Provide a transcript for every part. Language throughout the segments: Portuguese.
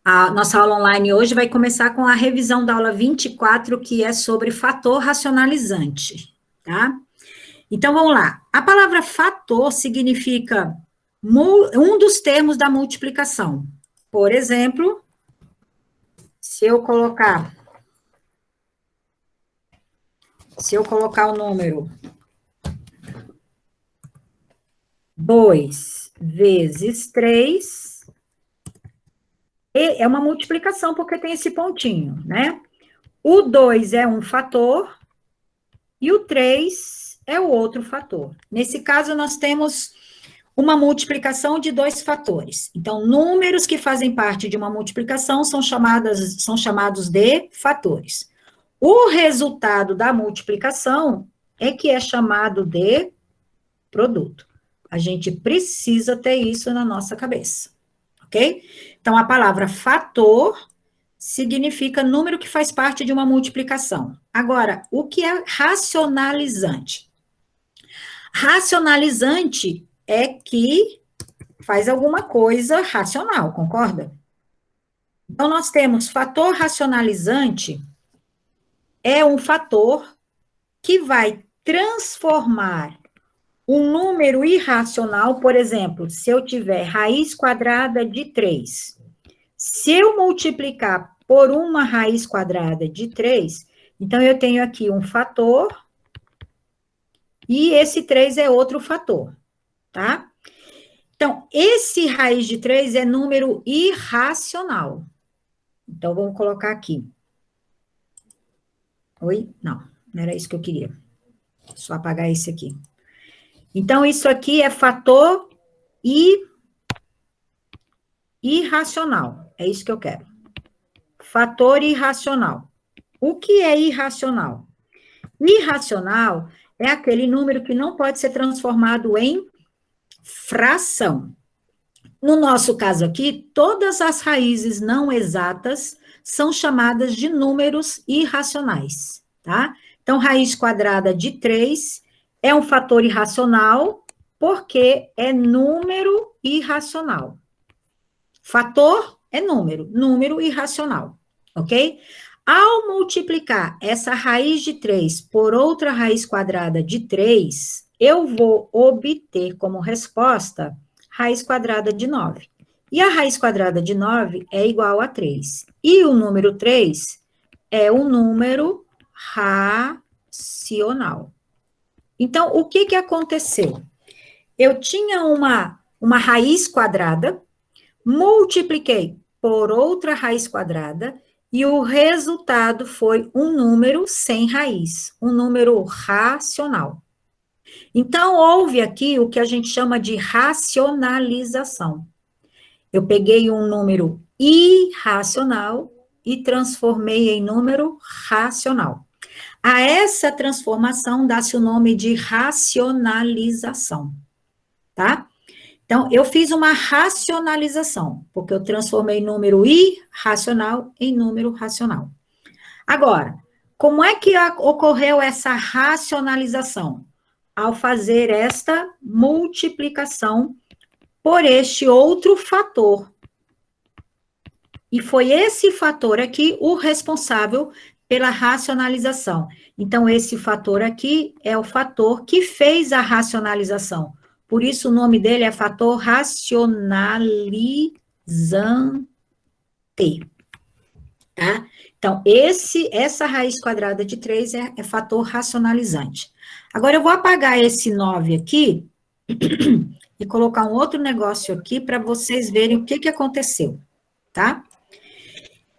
A nossa aula online hoje vai começar com a revisão da aula 24, que é sobre fator racionalizante, tá? Então, vamos lá. A palavra fator significa um dos termos da multiplicação. Por exemplo, se eu colocar o número 2 vezes 3, é uma multiplicação, porque tem esse pontinho, né? O 2 é um fator e o 3 é o outro fator. Nesse caso, nós temos uma multiplicação de dois fatores. Então, números que fazem parte de uma multiplicação são chamados de fatores. O resultado da multiplicação é que é chamado de produto. A gente precisa ter isso na nossa cabeça, ok? Então, a palavra fator significa número que faz parte de uma multiplicação. Agora, o que é racionalizante? Racionalizante é que faz alguma coisa racional, concorda? Então, nós temos fator racionalizante, é um fator que vai transformar um número irracional, por exemplo, se eu tiver raiz quadrada de 3, se eu multiplicar por uma raiz quadrada de 3, então eu tenho aqui um fator, e esse 3 é outro fator, tá? Então, esse raiz de 3 é número irracional. Então, vamos colocar aqui. Oi? Não era isso que eu queria. Só apagar esse aqui. Então, isso aqui é fator irracional. É isso que eu quero. Fator irracional. O que é irracional? Irracional é aquele número que não pode ser transformado em fração. No nosso caso aqui, todas as raízes não exatas são chamadas de números irracionais, tá? Então, raiz quadrada de 3 é um fator irracional, porque é número irracional. Fator é número irracional, ok? Ao multiplicar essa raiz de 3 por outra raiz quadrada de 3, eu vou obter como resposta raiz quadrada de 9. E a raiz quadrada de 9 é igual a 3. E o número 3 é um número racional. Então, o que aconteceu? Eu tinha uma raiz quadrada, multipliquei por outra raiz quadrada, e o resultado foi um número sem raiz, um número racional. Então, houve aqui o que a gente chama de racionalização. Eu peguei um número irracional e transformei em número racional. A essa transformação dá-se o nome de racionalização, tá? Então, eu fiz uma racionalização, porque eu transformei número irracional em número racional. Agora, como é que ocorreu essa racionalização? Ao fazer esta multiplicação por este outro fator. E foi esse fator aqui o responsável pela racionalização. Então, esse fator aqui é o fator que fez a racionalização. Por isso, o nome dele é fator racionalizante. Tá? Então, essa raiz quadrada de 3 é fator racionalizante. Agora, eu vou apagar esse 9 aqui e colocar um outro negócio aqui para vocês verem o que aconteceu, tá?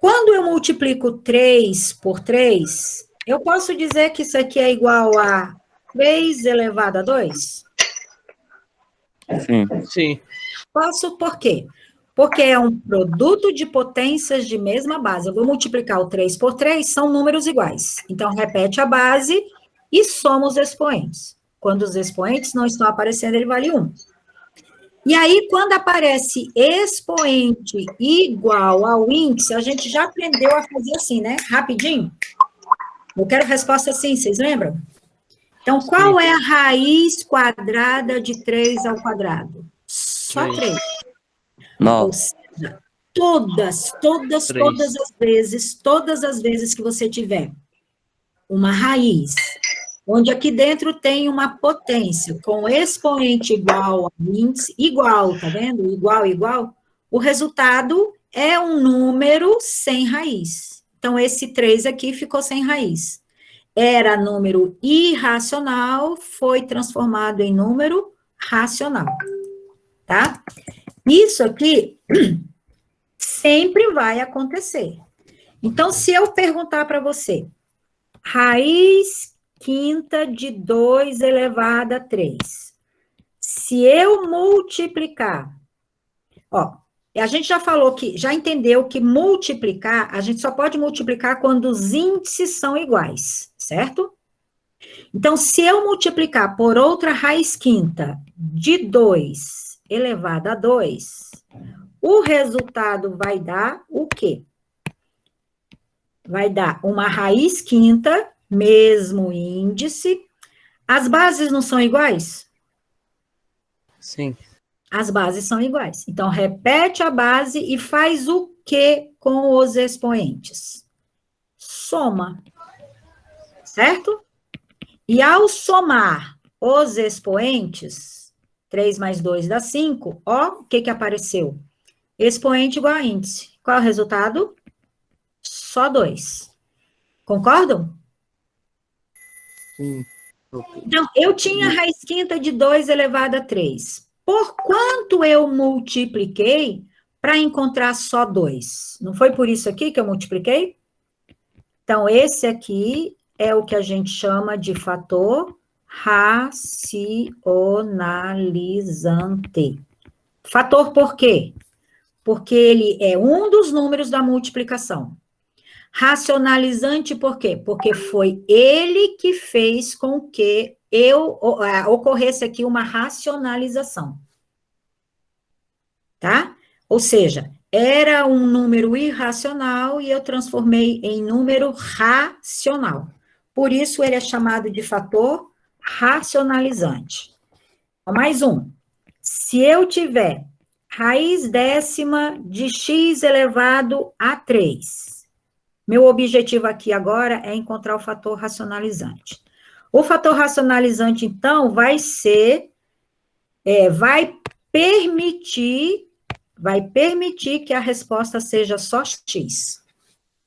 Quando eu multiplico 3 por 3, eu posso dizer que isso aqui é igual a 3 elevado a 2? Sim. Posso, por quê? Porque é um produto de potências de mesma base. Eu vou multiplicar o 3 por 3, são números iguais. Então, repete a base e soma os expoentes. Quando os expoentes não estão aparecendo, ele vale 1. E aí, quando aparece expoente igual ao índice, a gente já aprendeu a fazer assim, né? Rapidinho. Eu quero resposta assim, vocês lembram? Então, qual é a raiz quadrada de 3 ao quadrado? Só 3. 9. Ou seja, todas as vezes que você tiver uma raiz, onde aqui dentro tem uma potência com expoente igual a índice, igual, tá vendo? Igual, o resultado é um número sem raiz. Então, esse 3 aqui ficou sem raiz. Era número irracional, foi transformado em número racional, tá? Isso aqui sempre vai acontecer. Então, se eu perguntar para você, raiz quinta de 2 elevado a 3. Se eu multiplicar, ó, a gente já falou que, já entendeu que multiplicar, a gente só pode multiplicar quando os índices são iguais, certo? Então, se eu multiplicar por outra raiz quinta de 2 elevado a 2, o resultado vai dar o quê? Vai dar uma raiz quinta, mesmo índice. As bases não são iguais? Sim. As bases são iguais. Então, repete a base e faz o que com os expoentes? Soma. Certo? E ao somar os expoentes, 3 mais 2 dá 5, ó, o que apareceu? Expoente igual a índice. Qual é o resultado? Só 2. Concordam? Sim. Então, eu tinha raiz quinta de 2 elevado a 3. Por quanto eu multipliquei para encontrar só 2? Não foi por isso aqui que eu multipliquei? Então, esse aqui é o que a gente chama de fator racionalizante. Fator por quê? Porque ele é um dos números da multiplicação. Racionalizante por quê? Porque foi ele que fez com que ocorresse aqui uma racionalização. Tá? Ou seja, era um número irracional e eu transformei em número racional. Por isso ele é chamado de fator racionalizante. Mais um. Se eu tiver raiz décima de x elevado a 3, meu objetivo aqui agora é encontrar o fator racionalizante. O fator racionalizante, então, vai permitir que a resposta seja só x,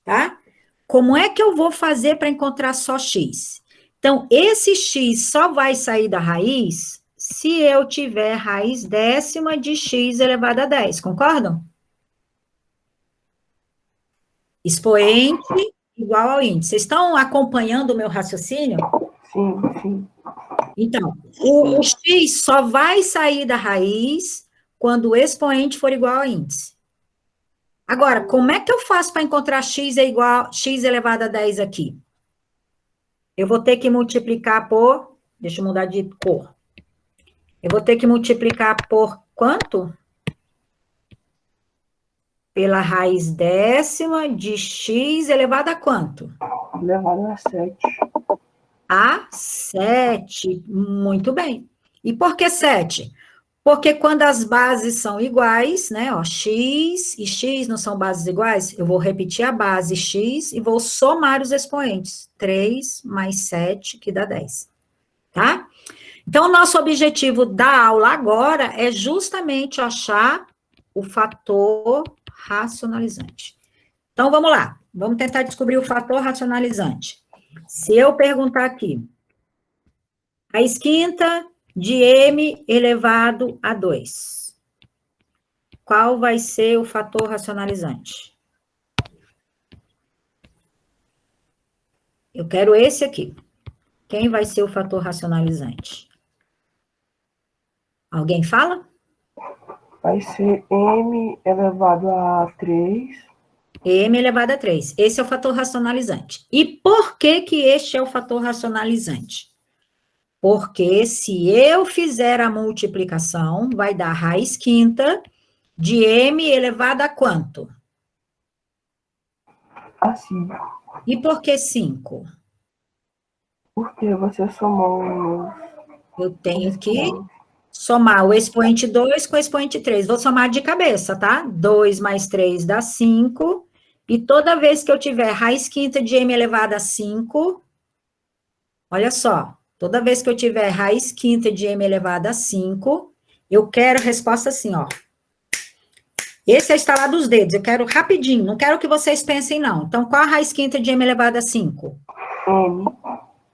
tá? Como é que eu vou fazer para encontrar só x? Então, esse x só vai sair da raiz se eu tiver raiz décima de x elevado a 10, concordam? Expoente igual ao índice. Vocês estão acompanhando o meu raciocínio? Sim, sim. Então, o x só vai sair da raiz quando o expoente for igual ao índice. Agora, como é que eu faço para encontrar x é igual a x elevado a 10 aqui? Eu vou ter que multiplicar por... Deixa eu mudar de cor. Eu vou ter que multiplicar por quanto? Pela raiz décima de x elevado a quanto? Elevado a 7. A 7. Muito bem. E por que 7? Porque quando as bases são iguais, né, ó, x e x não são bases iguais, eu vou repetir a base x e vou somar os expoentes. 3 mais 7, que dá 10. Tá? Então, o nosso objetivo da aula agora é justamente achar o fator racionalizante. Então, vamos lá. Vamos tentar descobrir o fator racionalizante. Se eu perguntar aqui, raiz quinta de m elevado a 2. Qual vai ser o fator racionalizante? Eu quero esse aqui. Quem vai ser o fator racionalizante? Alguém fala? Vai ser m elevado a 3. M elevado a 3. Esse é o fator racionalizante. E por que que este é o fator racionalizante? Porque se eu fizer a multiplicação, vai dar raiz quinta de m elevado a quanto? A 5. E por que 5? Porque você somou Eu tenho que somar o expoente 2 com o expoente 3. Vou somar de cabeça, tá? 2 mais 3 dá 5. E toda vez que eu tiver raiz quinta de m elevado a 5, olha só, toda vez que eu tiver raiz quinta de m elevado a 5, eu quero a resposta assim, ó. Esse é estalar dos dedos, eu quero rapidinho, não quero que vocês pensem, não. Então, qual a raiz quinta de m elevado a 5? M.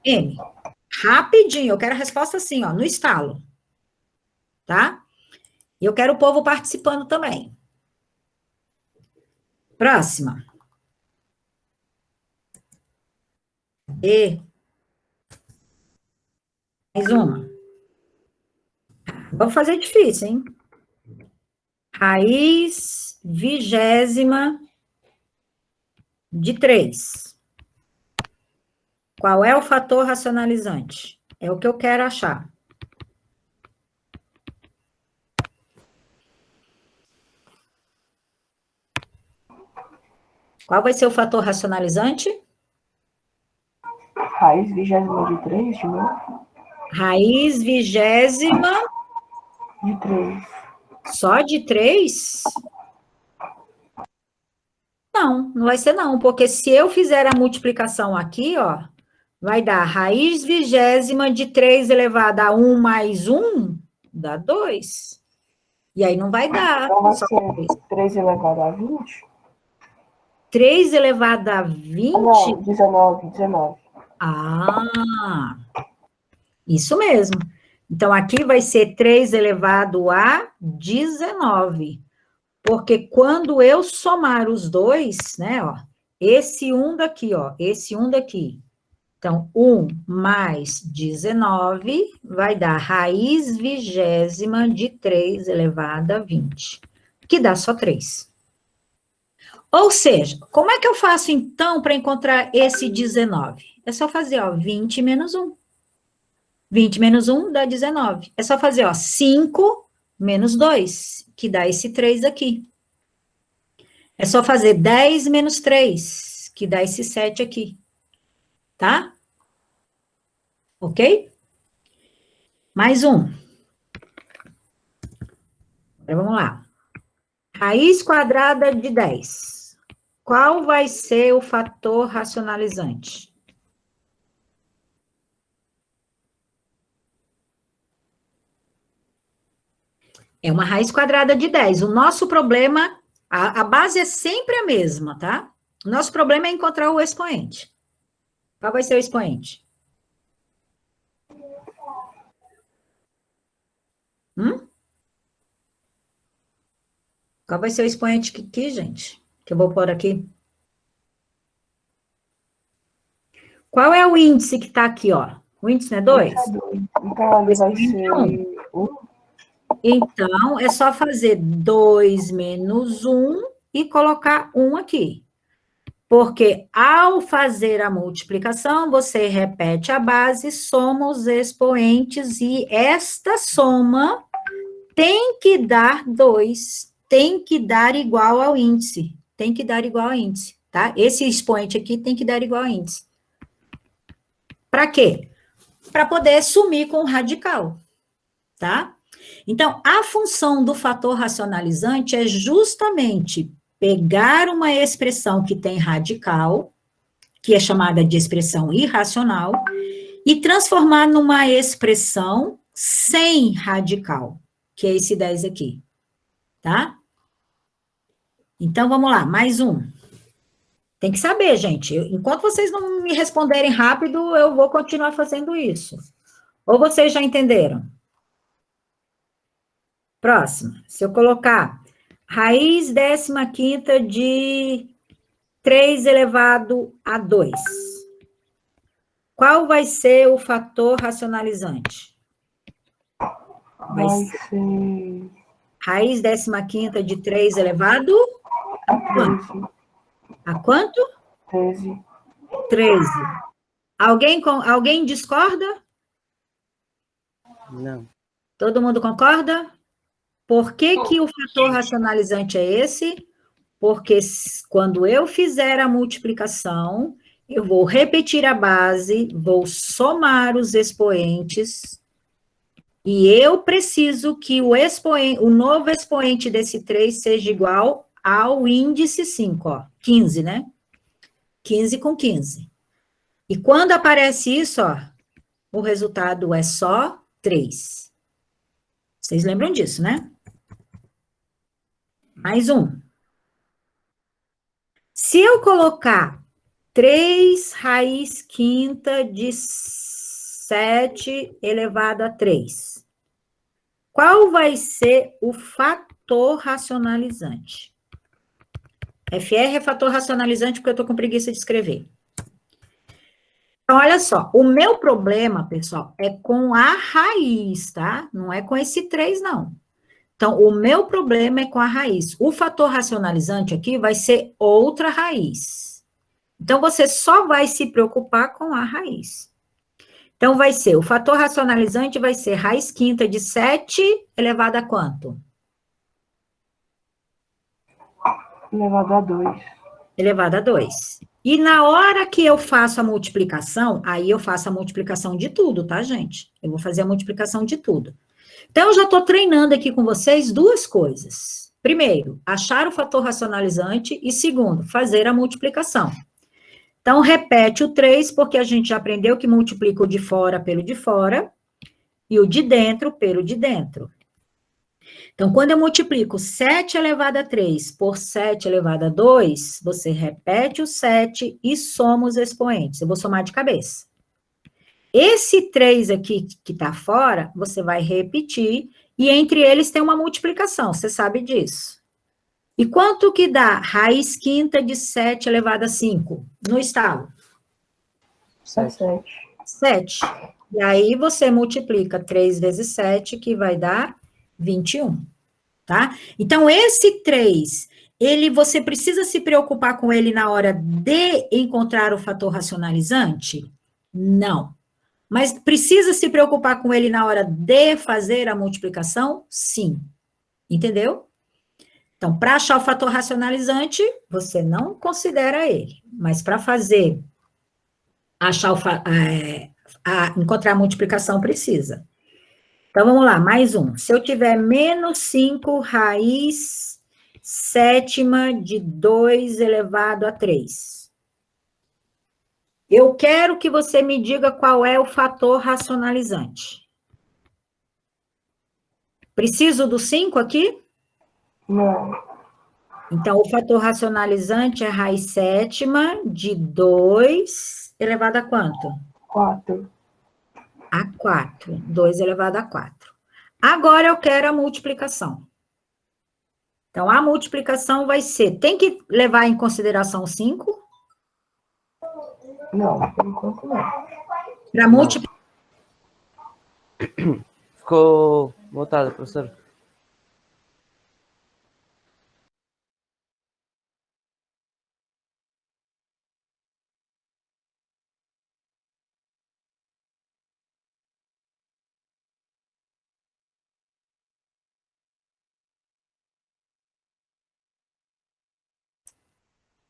M. Rapidinho, eu quero a resposta assim, ó, no estalo. Tá? E eu quero o povo participando também. Próxima. E. Mais uma. Vou fazer difícil, hein? Raiz 20ª de 3. Qual é o fator racionalizante? É o que eu quero achar. Qual vai ser o fator racionalizante? Raiz 20ª de 3, de novo? Raiz 20ª De 3. só de 3? Não, não vai ser não, porque se eu fizer a multiplicação aqui, ó, vai dar raiz 20ª de 3 elevado a 1 mais 1, dá 2. E aí não vai dar. Então vai Só ser 3 elevado a 20? 3 elevado a 20? Não, 19. Ah, isso mesmo. Então, aqui vai ser 3 elevado a 19. Porque quando eu somar os dois, né, ó, esse 1 daqui, ó, esse 1 daqui. Então, 1 mais 19 vai dar raiz 20ª de 3 elevado a 20, que dá só 3. Ou seja, como é que eu faço, então, para encontrar esse 19? É só fazer, ó, 20 menos 1. 20 menos 1 dá 19. É só fazer, ó, 5 menos 2, que dá esse 3 aqui. É só fazer 10 menos 3, que dá esse 7 aqui. Tá? Ok? Mais um. Agora vamos lá. Raiz quadrada de 10. Qual vai ser o fator racionalizante? É uma raiz quadrada de 10. O nosso problema, a base é sempre a mesma, tá? O nosso problema é encontrar o expoente. Qual vai ser o expoente? Qual vai ser o expoente aqui, gente? Que eu vou pôr aqui. Qual é o índice que está aqui, ó? O índice não é 2? Então, ali vai ser 1. Então, é só fazer 2 menos 1 e colocar 1 aqui. Porque ao fazer a multiplicação, você repete a base, soma os expoentes e esta soma tem que dar 2, tem que dar igual ao índice. Tem que dar igual ao índice, tá? Esse expoente aqui tem que dar igual ao índice. Para quê? Para poder sumir com o radical, tá? Então, a função do fator racionalizante é justamente pegar uma expressão que tem radical, que é chamada de expressão irracional, e transformar numa expressão sem radical, que é esse 10 aqui, tá? Então, vamos lá, mais um. Tem que saber, gente. Enquanto vocês não me responderem rápido, eu vou continuar fazendo isso. Ou vocês já entenderam? Próximo. Se eu colocar raiz 15ª de 3 elevado a 2. Qual vai ser o fator racionalizante? Vai ser raiz 15ª de 3 elevado a 13. A quanto? 13. 13. Alguém discorda? Não. Todo mundo concorda? Por que que o fator racionalizante é esse? Porque quando eu fizer a multiplicação, eu vou repetir a base, vou somar os expoentes, E eu preciso que o novo expoente desse 3 seja igual ao índice 5, ó, 15, né? 15 com 15. E quando aparece isso, ó, o resultado é só 3. Vocês lembram disso, né? Mais um. Se eu colocar 3 raiz quinta de 7 elevado a 3, qual vai ser o fator racionalizante? FR é fator racionalizante porque eu estou com preguiça de escrever. Então, olha só, o meu problema, pessoal, é com a raiz, tá? Não é com esse 3, não. Então, o meu problema é com a raiz. O fator racionalizante aqui vai ser outra raiz. Então, você só vai se preocupar com a raiz. Então, vai ser, o fator racionalizante vai ser raiz quinta de 7 elevado a quanto? Elevado a 2. Elevado a 2. E na hora que eu faço a multiplicação, aí eu faço a multiplicação de tudo, tá, gente? Eu vou fazer a multiplicação de tudo. Então, eu já estou treinando aqui com vocês duas coisas. Primeiro, achar o fator racionalizante e segundo, fazer a multiplicação. Então, repete o 3, porque a gente já aprendeu que multiplica o de fora pelo de fora e o de dentro pelo de dentro. Então, quando eu multiplico 7 elevado a 3 por 7 elevado a 2, você repete o 7 e soma os expoentes. Eu vou somar de cabeça. Esse 3 aqui que está fora, você vai repetir, e entre eles tem uma multiplicação, você sabe disso. E quanto que dá raiz quinta de 7 elevado a 5? No estalo? 7. 7. E aí você multiplica 3 vezes 7, que vai dar 21, tá? Então, esse 3, você precisa se preocupar com ele na hora de encontrar o fator racionalizante? Não. Mas precisa se preocupar com ele na hora de fazer a multiplicação? Sim. Entendeu? Então, para achar o fator racionalizante, você não considera ele. Mas para fazer, encontrar a multiplicação, precisa. Então, vamos lá, mais um. Se eu tiver menos 5 raiz sétima de 2 elevado a 3. Eu quero que você me diga qual é o fator racionalizante. Preciso do 5 aqui? Não. Então, o fator racionalizante é raiz sétima de 2 elevado a quanto? 4. A 4. 2 elevado a 4. Agora eu quero a multiplicação. Então, a multiplicação vai ser... Tem que levar em consideração 5? Não, por enquanto não. Para multiplicar... Ficou voltado, professor.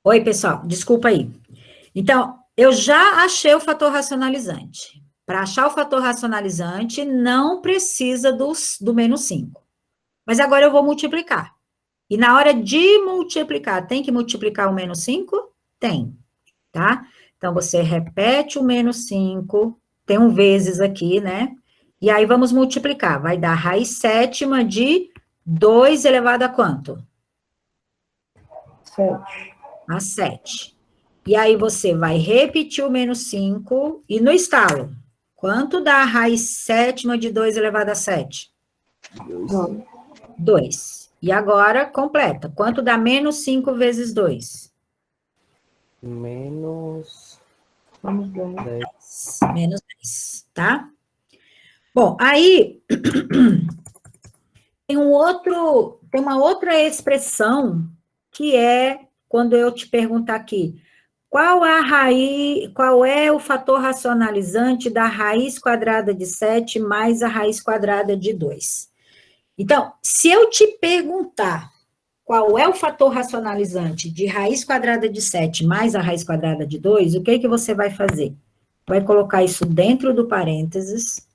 Oi, pessoal, desculpa aí. Então, eu já achei o fator racionalizante. Para achar o fator racionalizante, não precisa do menos 5. Mas agora eu vou multiplicar. E na hora de multiplicar, tem que multiplicar o menos 5? Tem, tá? Então, você repete o menos 5, tem um vezes aqui, né? E aí, vamos multiplicar. Vai dar raiz sétima de 2 elevado a quanto? 7. A 7. E aí, você vai repetir o menos 5, e no estalo, quanto dá a raiz sétima de 2 elevado a 7? 2. 2. E agora, completa. Quanto dá menos 5 vezes 2? Menos Menos 10. 10. Menos 10, tá? Bom, aí tem uma outra expressão que é quando eu te perguntar aqui, qual é o fator racionalizante da raiz quadrada de 7 mais a raiz quadrada de 2? Então, se eu te perguntar qual é o fator racionalizante de raiz quadrada de 7 mais a raiz quadrada de 2, o que você vai fazer? Vai colocar isso dentro do parênteses,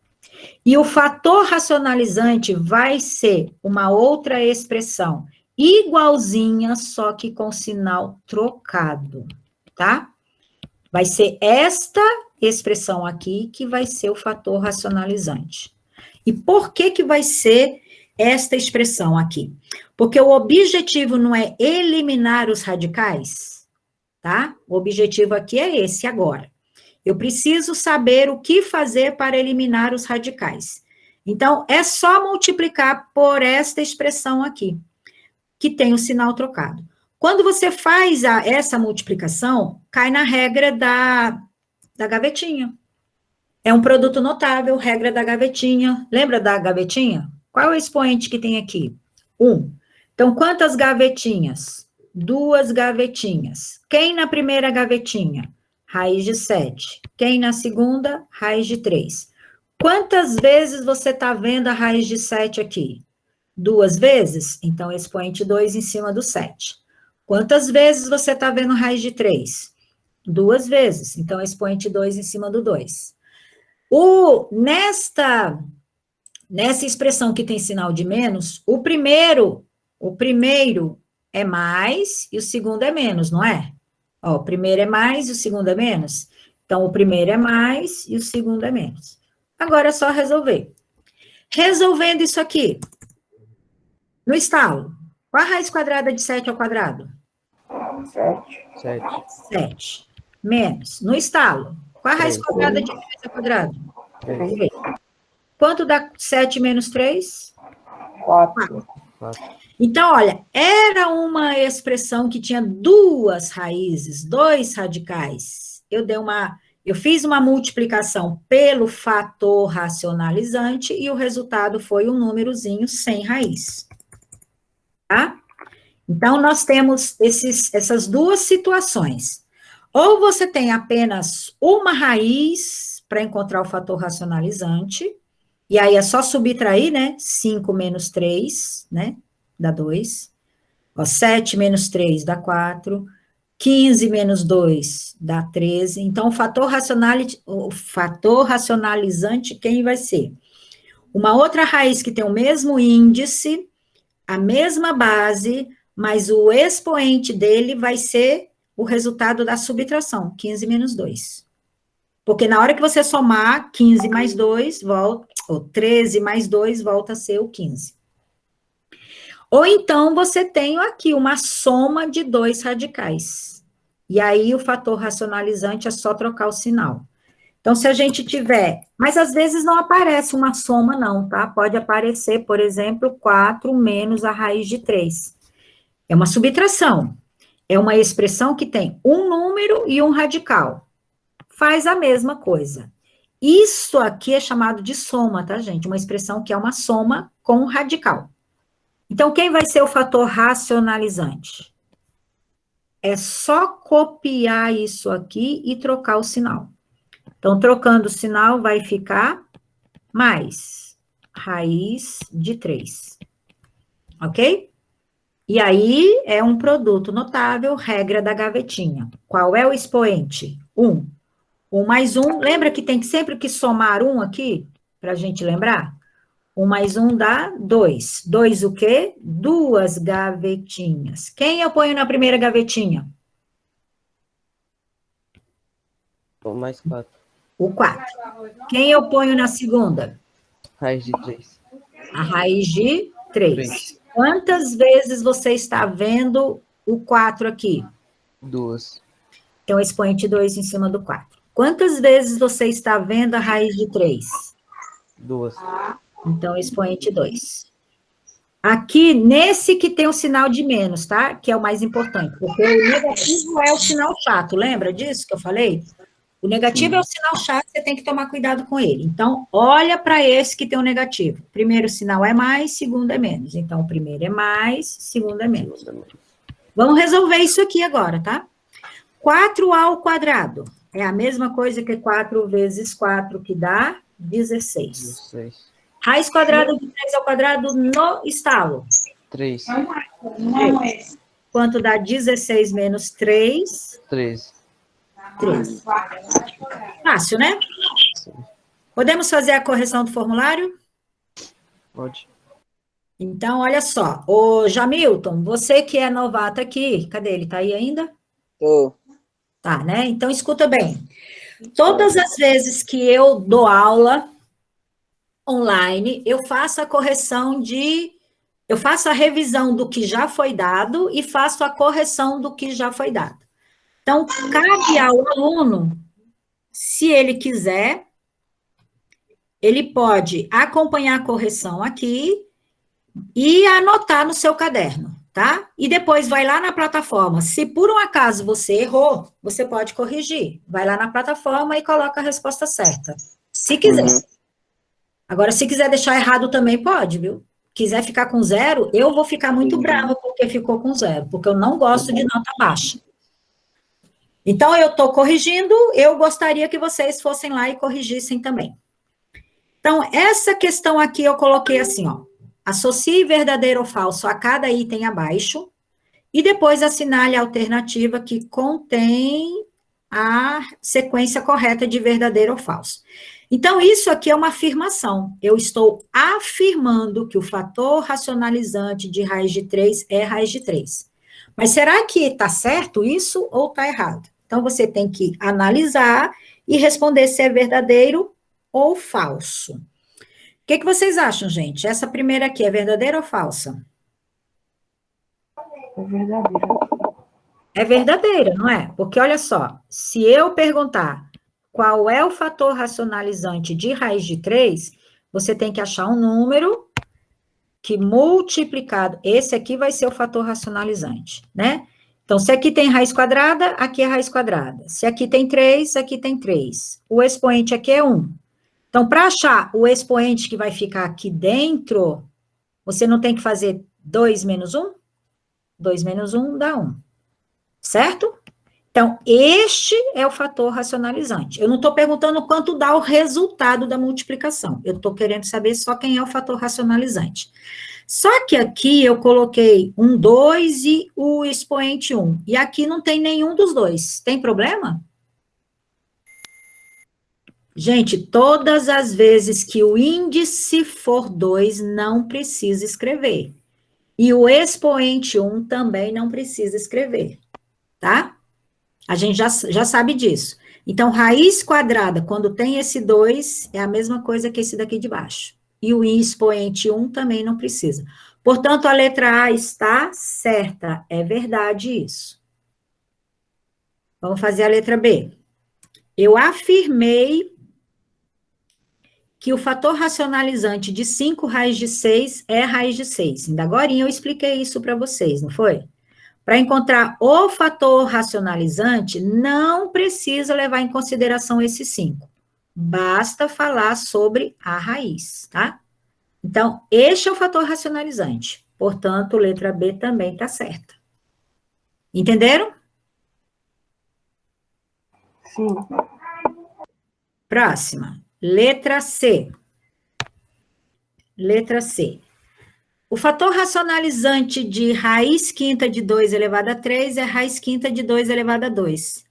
E o fator racionalizante vai ser uma outra expressão igualzinha, só que com sinal trocado, tá? Vai ser esta expressão aqui que vai ser o fator racionalizante. E por que que vai ser esta expressão aqui? Porque o objetivo não é eliminar os radicais, tá? O objetivo aqui é esse agora. Eu preciso saber o que fazer para eliminar os radicais. Então, é só multiplicar por esta expressão aqui, que tem o sinal trocado. Quando você faz essa multiplicação, cai na regra da gavetinha. É um produto notável, regra da gavetinha. Lembra da gavetinha? Qual é o expoente que tem aqui? 1. Então, quantas gavetinhas? 2 gavetinhas. Quem na primeira gavetinha? Raiz de 7. Quem na segunda? Raiz de 3. Quantas vezes você está vendo a raiz de 7 aqui? 2 vezes? Então, expoente 2 em cima do 7. Quantas vezes você está vendo raiz de 3? 2 vezes. Então, expoente 2 em cima do 2. Nessa expressão que tem sinal de menos, o primeiro é mais e o segundo é menos, não é? Ó, o primeiro é mais e o segundo é menos. Então, o primeiro é mais e o segundo é menos. Agora é só resolver. Resolvendo isso aqui, no estalo, qual a raiz quadrada de 7 ao quadrado? 7. 7. Menos. No estalo, qual a raiz 3. quadrada de 3 ao quadrado? 3. 3. Quanto dá 7 menos 3? 4. Então, olha, era uma expressão que tinha 2 raízes, 2 radicais. Eu fiz uma multiplicação pelo fator racionalizante e o resultado foi um númerozinho sem raiz. Tá? Então, nós temos essas duas situações. Ou você tem apenas uma raiz para encontrar o fator racionalizante, e aí é só subtrair, né? 5 menos 3, né? Dá 2. Ó, 7 menos 3 dá 4. 15 menos 2 dá 13. Então, o fator racionalizante, quem vai ser? Uma outra raiz que tem o mesmo índice, a mesma base, mas o expoente dele vai ser o resultado da subtração, 15 menos 2. Porque na hora que você somar 15 mais 2, ou 13 mais 2, volta a ser o 15. Ou então, você tem aqui uma soma de 2 radicais. E aí, o fator racionalizante é só trocar o sinal. Então, se a gente tiver... Mas, às vezes, não aparece uma soma, não, tá? Pode aparecer, por exemplo, 4 menos a raiz de 3. É uma subtração. É uma expressão que tem um número e um radical. Faz a mesma coisa. Isso aqui é chamado de soma, tá, gente? Uma expressão que é uma soma com um radical. Então, quem vai ser o fator racionalizante? É só copiar isso aqui e trocar o sinal. Então, trocando o sinal, vai ficar mais raiz de 3. Ok? E aí, é um produto notável, regra da gavetinha. Qual é o expoente? 1. 1 mais 1, lembra que tem sempre que somar 1 aqui? Para a gente lembrar? 1 mais 1 dá 2. 2 o quê? 2 gavetinhas. Quem eu ponho na primeira gavetinha? 1 mais 4. O 4. Quem eu ponho na segunda? Raiz de 3. A raiz de 3. 3. Quantas vezes você está vendo o 4 aqui? 2. Então, expoente 2 em cima do 4. Quantas vezes você está vendo a raiz de 3? 2. Então, expoente 2. Aqui, nesse que tem o sinal de menos, tá? Que é o mais importante. Porque o negativo é o sinal chato. Lembra disso que eu falei? O negativo é o sinal chato, você tem que tomar cuidado com ele. Então, olha para esse que tem o negativo. Primeiro sinal é mais, segundo é menos. Então, o primeiro é mais, segundo é menos. Vamos resolver isso aqui agora, tá? 4 ao quadrado. É a mesma coisa que 4 vezes 4, que dá 16. 16. Raiz quadrada de 3 ao quadrado no estalo. 3. 3. Quanto dá 16 menos 3? 13. 13. Fácil, né? Sim. Podemos fazer a correção do formulário? Pode. Então, olha só. Ô, Jamilton, você que é novato aqui, cadê ele? Tá aí ainda? Tô. Tá, né? Então, escuta bem. Todas as vezes que eu dou aula online, eu faço a correção eu faço a revisão do que já foi dado e faço a correção do que já foi dado. Então, cabe ao aluno, se ele quiser, ele pode acompanhar a correção aqui e anotar no seu caderno, tá? E depois vai lá na plataforma. Se por um acaso você errou, você pode corrigir. Vai lá na plataforma e coloca a resposta certa. Se quiser. Uhum. Agora, se quiser deixar errado também pode, viu? Quiser ficar com 0, eu vou ficar muito brava porque ficou com 0, porque eu não gosto de nota baixa. Então, eu estou corrigindo, eu gostaria que vocês fossem lá e corrigissem também. Então, essa questão aqui eu coloquei assim, ó. Associe verdadeiro ou falso a cada item abaixo e depois assinale a alternativa que contém a sequência correta de verdadeiro ou falso. Então, isso aqui é uma afirmação. Eu estou afirmando que o fator racionalizante de raiz de 3 é raiz de 3. Mas será que está certo isso ou está errado? Então, você tem que analisar e responder se é verdadeiro ou falso. O que vocês acham, gente? Essa primeira aqui é verdadeira ou falsa? É verdadeira. É verdadeira, não é? Porque, olha só, se eu perguntar qual é o fator racionalizante de raiz de 3, você tem que achar um número que multiplicado, esse aqui vai ser o fator racionalizante, né? Então, se aqui tem raiz quadrada, aqui é raiz quadrada. Se aqui tem 3, aqui tem 3. O expoente aqui é 1. Então, para achar o expoente que vai ficar aqui dentro, você não tem que fazer 2 menos 1? 2 menos 1 dá 1. Certo? Então, este é o fator racionalizante. Eu não estou perguntando quanto dá o resultado da multiplicação. Eu estou querendo saber só quem é o fator racionalizante. Só que aqui eu coloquei um 2 e o expoente 1. E aqui não tem nenhum dos dois. Tem problema? Gente, todas as vezes que o índice for 2, não precisa escrever. E o expoente 1 também não precisa escrever, tá? A gente já sabe disso. Então, raiz quadrada, quando tem esse 2, é a mesma coisa que esse daqui de baixo. E o expoente 1 também não precisa. Portanto, a letra A está certa. É verdade isso. Vamos fazer a letra B. Eu afirmei que o fator racionalizante de 5 raiz de 6 é raiz de 6. Ainda agora eu expliquei isso para vocês, não foi? Para encontrar o fator racionalizante, não precisa levar em consideração esse 5. Basta falar sobre a raiz, tá? Então, este é o fator racionalizante. Portanto, letra B também está certa. Entenderam? Sim. Próxima. Letra C. Letra C. O fator racionalizante de raiz quinta de 2 elevado a 3 é raiz quinta de 2 elevado a 2.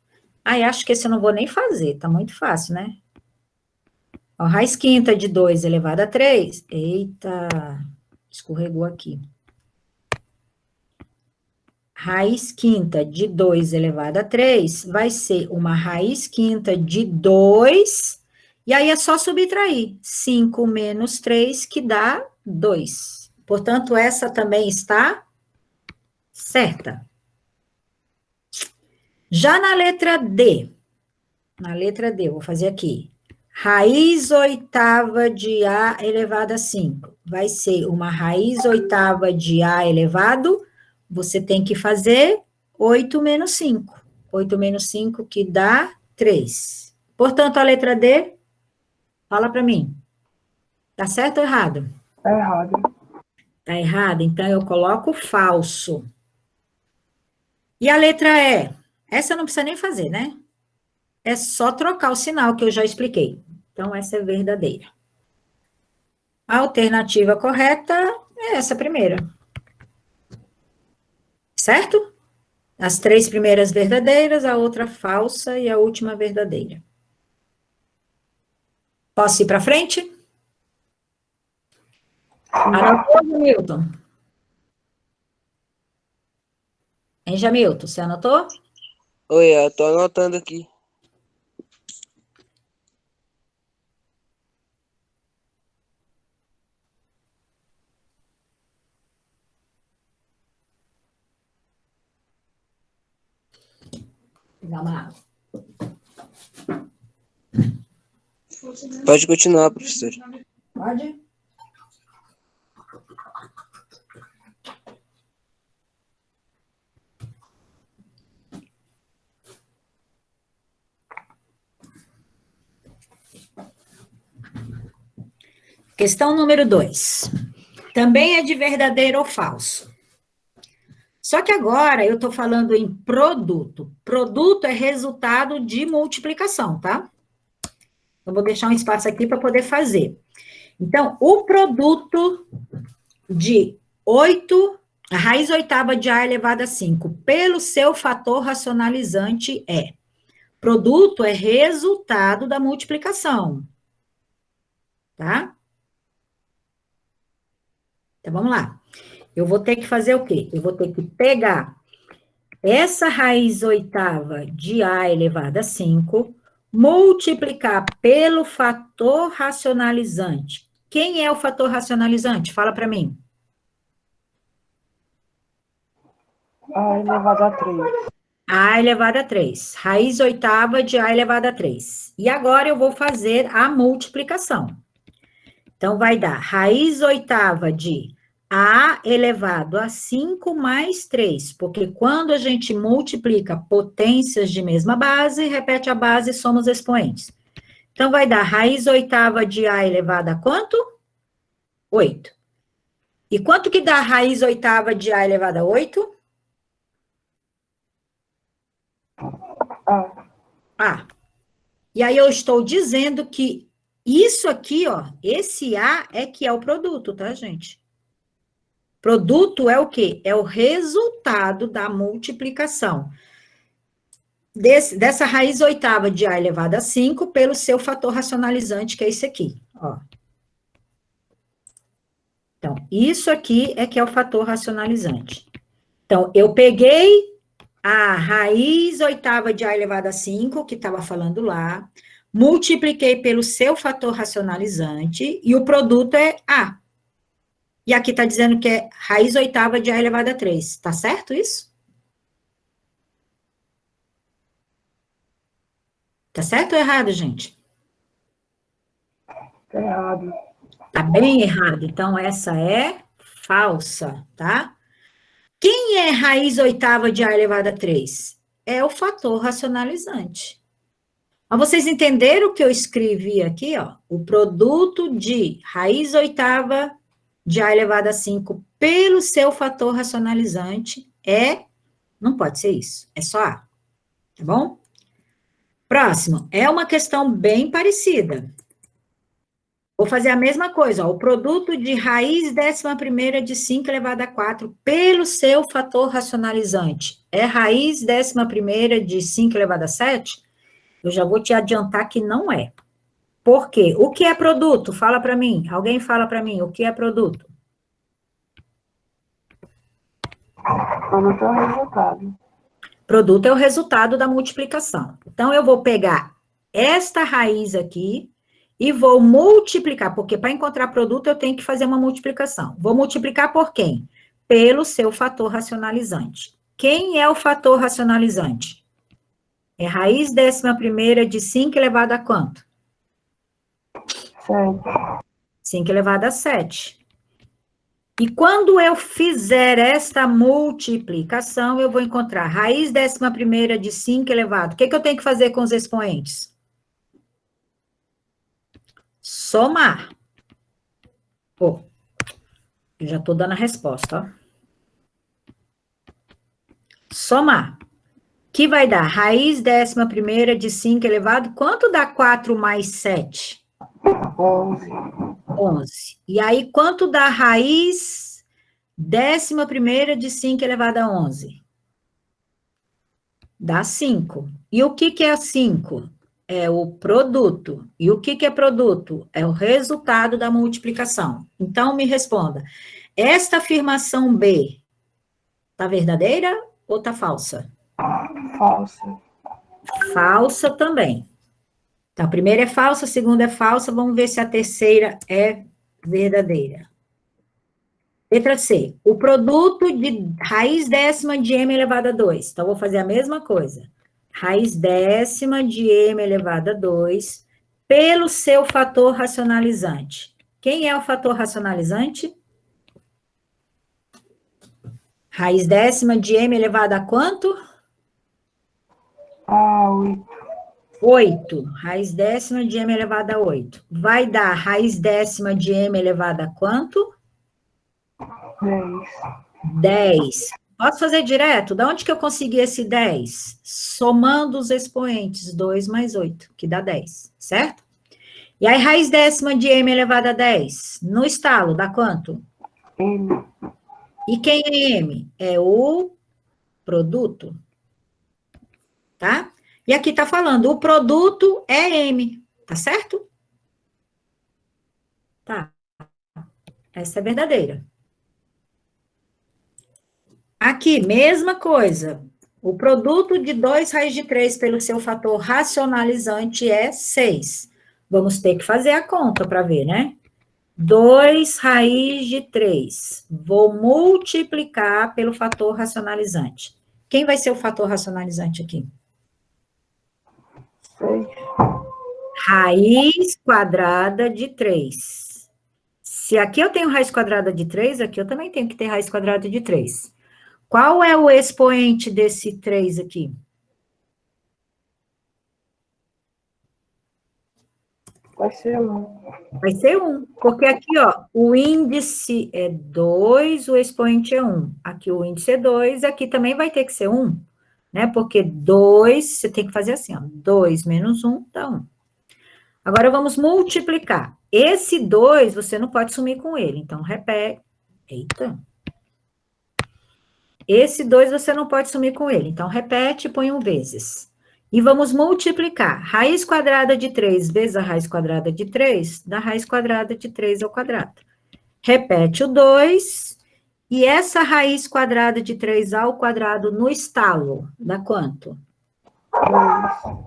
Aí, acho que esse eu não vou nem fazer, tá muito fácil, né? Ó, raiz quinta de 2 elevado a 3. Eita, escorregou aqui. Raiz quinta de 2 elevado a 3 vai ser uma raiz quinta de 2, e aí é só subtrair. 5 menos 3, que dá 2. Portanto, essa também está certa. Já na letra D, eu vou fazer aqui. Raiz oitava de A elevado a 5. Vai ser uma raiz oitava de A elevado, você tem que fazer 8 menos 5. 8 menos 5 que dá 3. Portanto, a letra D, fala para mim. Tá certo ou errado? Tá errado. Tá errado, então eu coloco falso. E a letra E? Essa não precisa nem fazer, né? É só trocar o sinal que eu já expliquei. Então, essa é verdadeira. A alternativa correta é essa primeira. Certo? As 3 primeiras verdadeiras, a outra falsa e a última verdadeira. Posso ir para frente? Anotou, Jamilton? Hein, Jamilton, você anotou? Oi, eu tô anotando aqui. Dá uma água. Pode continuar, professor. Pode? Questão número 2. Também é de verdadeiro ou falso. Só que agora eu estou falando em produto. Produto é resultado de multiplicação, tá? Eu vou deixar um espaço aqui para poder fazer. Então, o produto de 8, a raiz oitava de A elevado a 5, pelo seu fator racionalizante é. Produto é resultado da multiplicação. Tá? Então, vamos lá. Eu vou ter que fazer o quê? Eu vou ter que pegar essa raiz oitava de A elevado a 5, multiplicar pelo fator racionalizante. Quem é o fator racionalizante? Fala para mim. A elevado a 3. A elevado a 3. Raiz oitava de A elevado a 3. E agora eu vou fazer a multiplicação. Então, vai dar raiz oitava de A elevado a 5 mais 3, porque quando a gente multiplica potências de mesma base, repete a base e soma os expoentes. Então, vai dar raiz oitava de A elevado a quanto? 8. E quanto que dá raiz oitava de A elevado a 8? A. E aí eu estou dizendo que isso aqui, ó, esse A é que é o produto, tá, gente? Produto é o quê? É o resultado da multiplicação dessa raiz oitava de A elevado a 5 pelo seu fator racionalizante, que é esse aqui, ó. Então, isso aqui é que é o fator racionalizante. Então, eu peguei a raiz oitava de A elevado a 5, que estava falando lá, multipliquei pelo seu fator racionalizante, e o produto é A. E aqui está dizendo que é raiz oitava de A elevado a 3. Tá certo isso? Tá certo ou errado, gente? Tá errado. Tá bem errado. Então, essa é falsa, tá? Quem é raiz oitava de A elevado a 3? É o fator racionalizante. Mas vocês entenderam o que eu escrevi aqui, ó? O produto de raiz oitava de A elevado a 5 pelo seu fator racionalizante é... Não pode ser isso, é só A. Tá bom? Próximo, é uma questão bem parecida. Vou fazer a mesma coisa, ó, o produto de raiz 11ª de 5 elevado a 4 pelo seu fator racionalizante é raiz 11ª de 5 elevado a 7? Eu já vou te adiantar que não é. Por quê? O que é produto? Fala para mim. Alguém fala para mim, o que é produto? Produto é o resultado. Produto é o resultado da multiplicação. Então, eu vou pegar esta raiz aqui e vou multiplicar, porque para encontrar produto eu tenho que fazer uma multiplicação. Vou multiplicar por quem? Pelo seu fator racionalizante. Quem é o fator racionalizante? É raiz 11ª de 5 elevado a quanto? 7. 5 elevado a 7. E quando eu fizer esta multiplicação, eu vou encontrar raiz 11ª de 5 elevado. O que eu tenho que fazer com os expoentes? Somar. Oh, eu já estou dando a resposta, ó. Somar. Que vai dar raiz 11ª de 5 elevado. Quanto dá 4 mais 7? 11. 11. E aí, quanto dá raiz 11ª de 5 elevado a 11? Dá 5. E o que é 5? é o produto. E o que é produto? É o resultado da multiplicação. Então, me responda. Esta afirmação B está verdadeira ou está falsa? Falsa. Falsa também. Então, a primeira é falsa, a segunda é falsa. Vamos ver se a terceira é verdadeira. Letra C. O produto de raiz décima de m elevado a 2. Então, vou fazer a mesma coisa. Raiz décima de m elevado a 2 pelo seu fator racionalizante. Quem é o fator racionalizante? Raiz décima de m elevado a quanto? A 8. 8. Raiz décima de m elevado a 8. Vai dar raiz décima de m elevado a quanto? 10. 10. Posso fazer direto? Da onde que eu consegui esse 10? Somando os expoentes, 2 mais 8, que dá 10, certo? E aí, raiz décima de m elevado a 10, no estalo, dá quanto? M. E quem é m? É o produto, tá? E aqui tá falando, o produto é m, tá certo? Tá. Essa é verdadeira. Aqui, mesma coisa. O produto de 2 raiz de 3 pelo seu fator racionalizante é 6. Vamos ter que fazer a conta para ver, né? 2 raiz de 3. Vou multiplicar pelo fator racionalizante. Quem vai ser o fator racionalizante aqui? 6. Raiz quadrada de 3. Se aqui eu tenho raiz quadrada de 3, aqui eu também tenho que ter raiz quadrada de 3. Qual é o expoente desse 3 aqui? Vai ser 1. Vai ser 1, porque aqui, ó, o índice é 2, o expoente é 1. Aqui o índice é 2, aqui também vai ter que ser 1, né? Porque 2, você tem que fazer assim, ó, 2 menos 1 dá 1. Agora vamos multiplicar. Esse 2, você não pode sumir com ele, então repete. Eita. Esse 2 você não pode sumir com ele, então repete e põe 1 vezes. E vamos multiplicar. Raiz quadrada de 3 vezes a raiz quadrada de 3, dá raiz quadrada de 3 ao quadrado. Repete o 2, e essa raiz quadrada de 3 ao quadrado no estalo, dá quanto?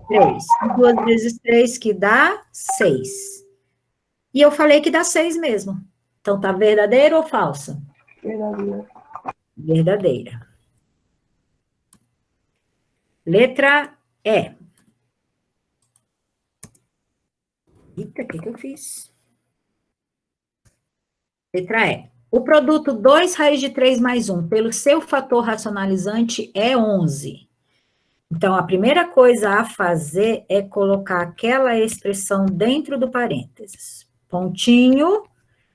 3. 2 vezes 3, que dá 6. E eu falei que dá 6 mesmo. Então, tá verdadeiro ou falsa? Verdadeira. Verdadeira. Letra E. Eita, o que eu fiz? Letra E. O produto 2 raiz de 3 mais 1 pelo seu fator racionalizante é 11. Então, a primeira coisa a fazer é colocar aquela expressão dentro do parênteses. Pontinho.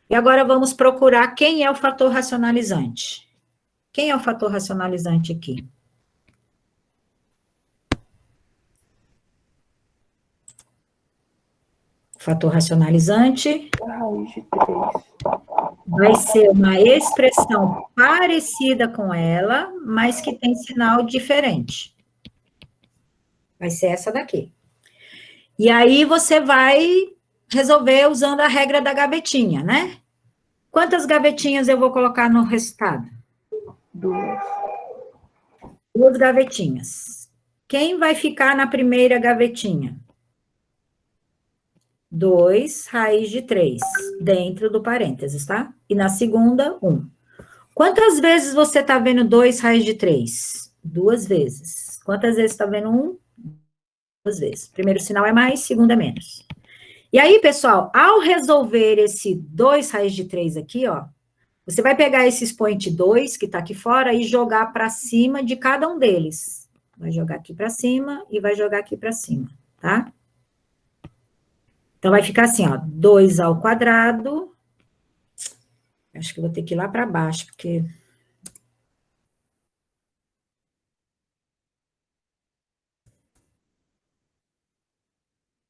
E agora vamos procurar quem é o fator racionalizante. Quem é o fator racionalizante aqui? O fator racionalizante A raiz de 3. vai ser uma expressão parecida com ela, mas que tem sinal diferente. Vai ser essa daqui. E aí você vai resolver usando a regra da gavetinha, né? Quantas gavetinhas eu vou colocar no resultado? 2. 2 gavetinhas. Quem vai ficar na primeira gavetinha? 2 raiz de 3, dentro do parênteses, tá? E na segunda, 1. Quantas vezes você está vendo 2 raiz de 3? 2 vezes. Quantas vezes está vendo 1? 2 vezes. Primeiro sinal é mais, segundo é menos. E aí, pessoal, ao resolver esse 2 raiz de 3 aqui, ó, você vai pegar esse expoente 2, que está aqui fora, e jogar para cima de cada um deles. Vai jogar aqui para cima e vai jogar aqui para cima, tá? Então, vai ficar assim, ó, 2 ao quadrado. Acho que eu vou ter que ir lá para baixo, porque...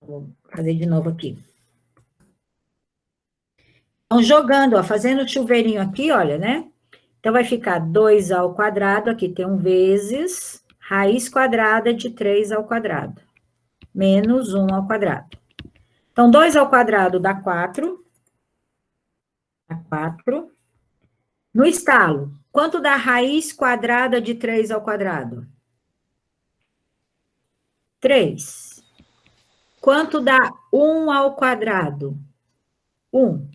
Vou fazer de novo aqui. Então, jogando, ó, fazendo o chuveirinho aqui, olha, né? Então, vai ficar 2 ao quadrado, aqui tem 1 vezes, raiz quadrada de 3 ao quadrado. menos 1 ao quadrado. Então, 2 ao quadrado dá 4. Dá 4. No estalo, quanto dá raiz quadrada de 3 ao quadrado? 3. Quanto dá 1 ao quadrado? 1.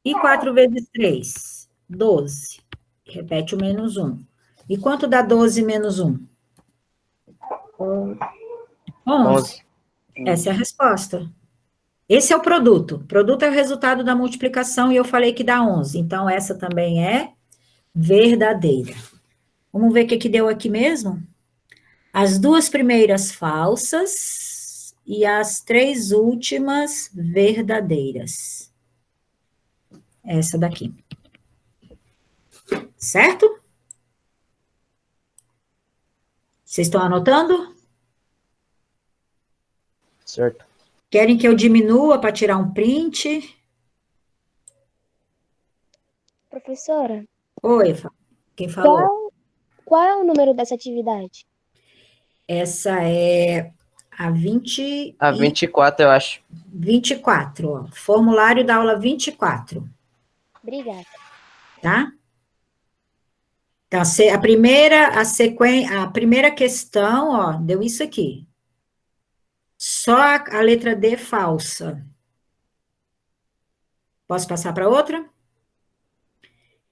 E 4 vezes 3? 12. Repete o menos 1. E quanto dá 12 menos 1? 11. Essa é a resposta. Esse é o produto. O produto é o resultado da multiplicação e eu falei que dá 11. Então, essa também é verdadeira. Vamos ver o que deu aqui mesmo? As 2 primeiras falsas e as 3 últimas verdadeiras. Essa daqui. Certo? Vocês estão anotando? Certo. Querem que eu diminua para tirar um print? Professora, Oi, quem falou? qual é o número dessa atividade? Essa é a 24, eu acho. 24, ó. Formulário da aula 24, Obrigada. tá? Então, a primeira questão, ó, deu isso aqui. Só a letra D falsa. Posso passar para outra?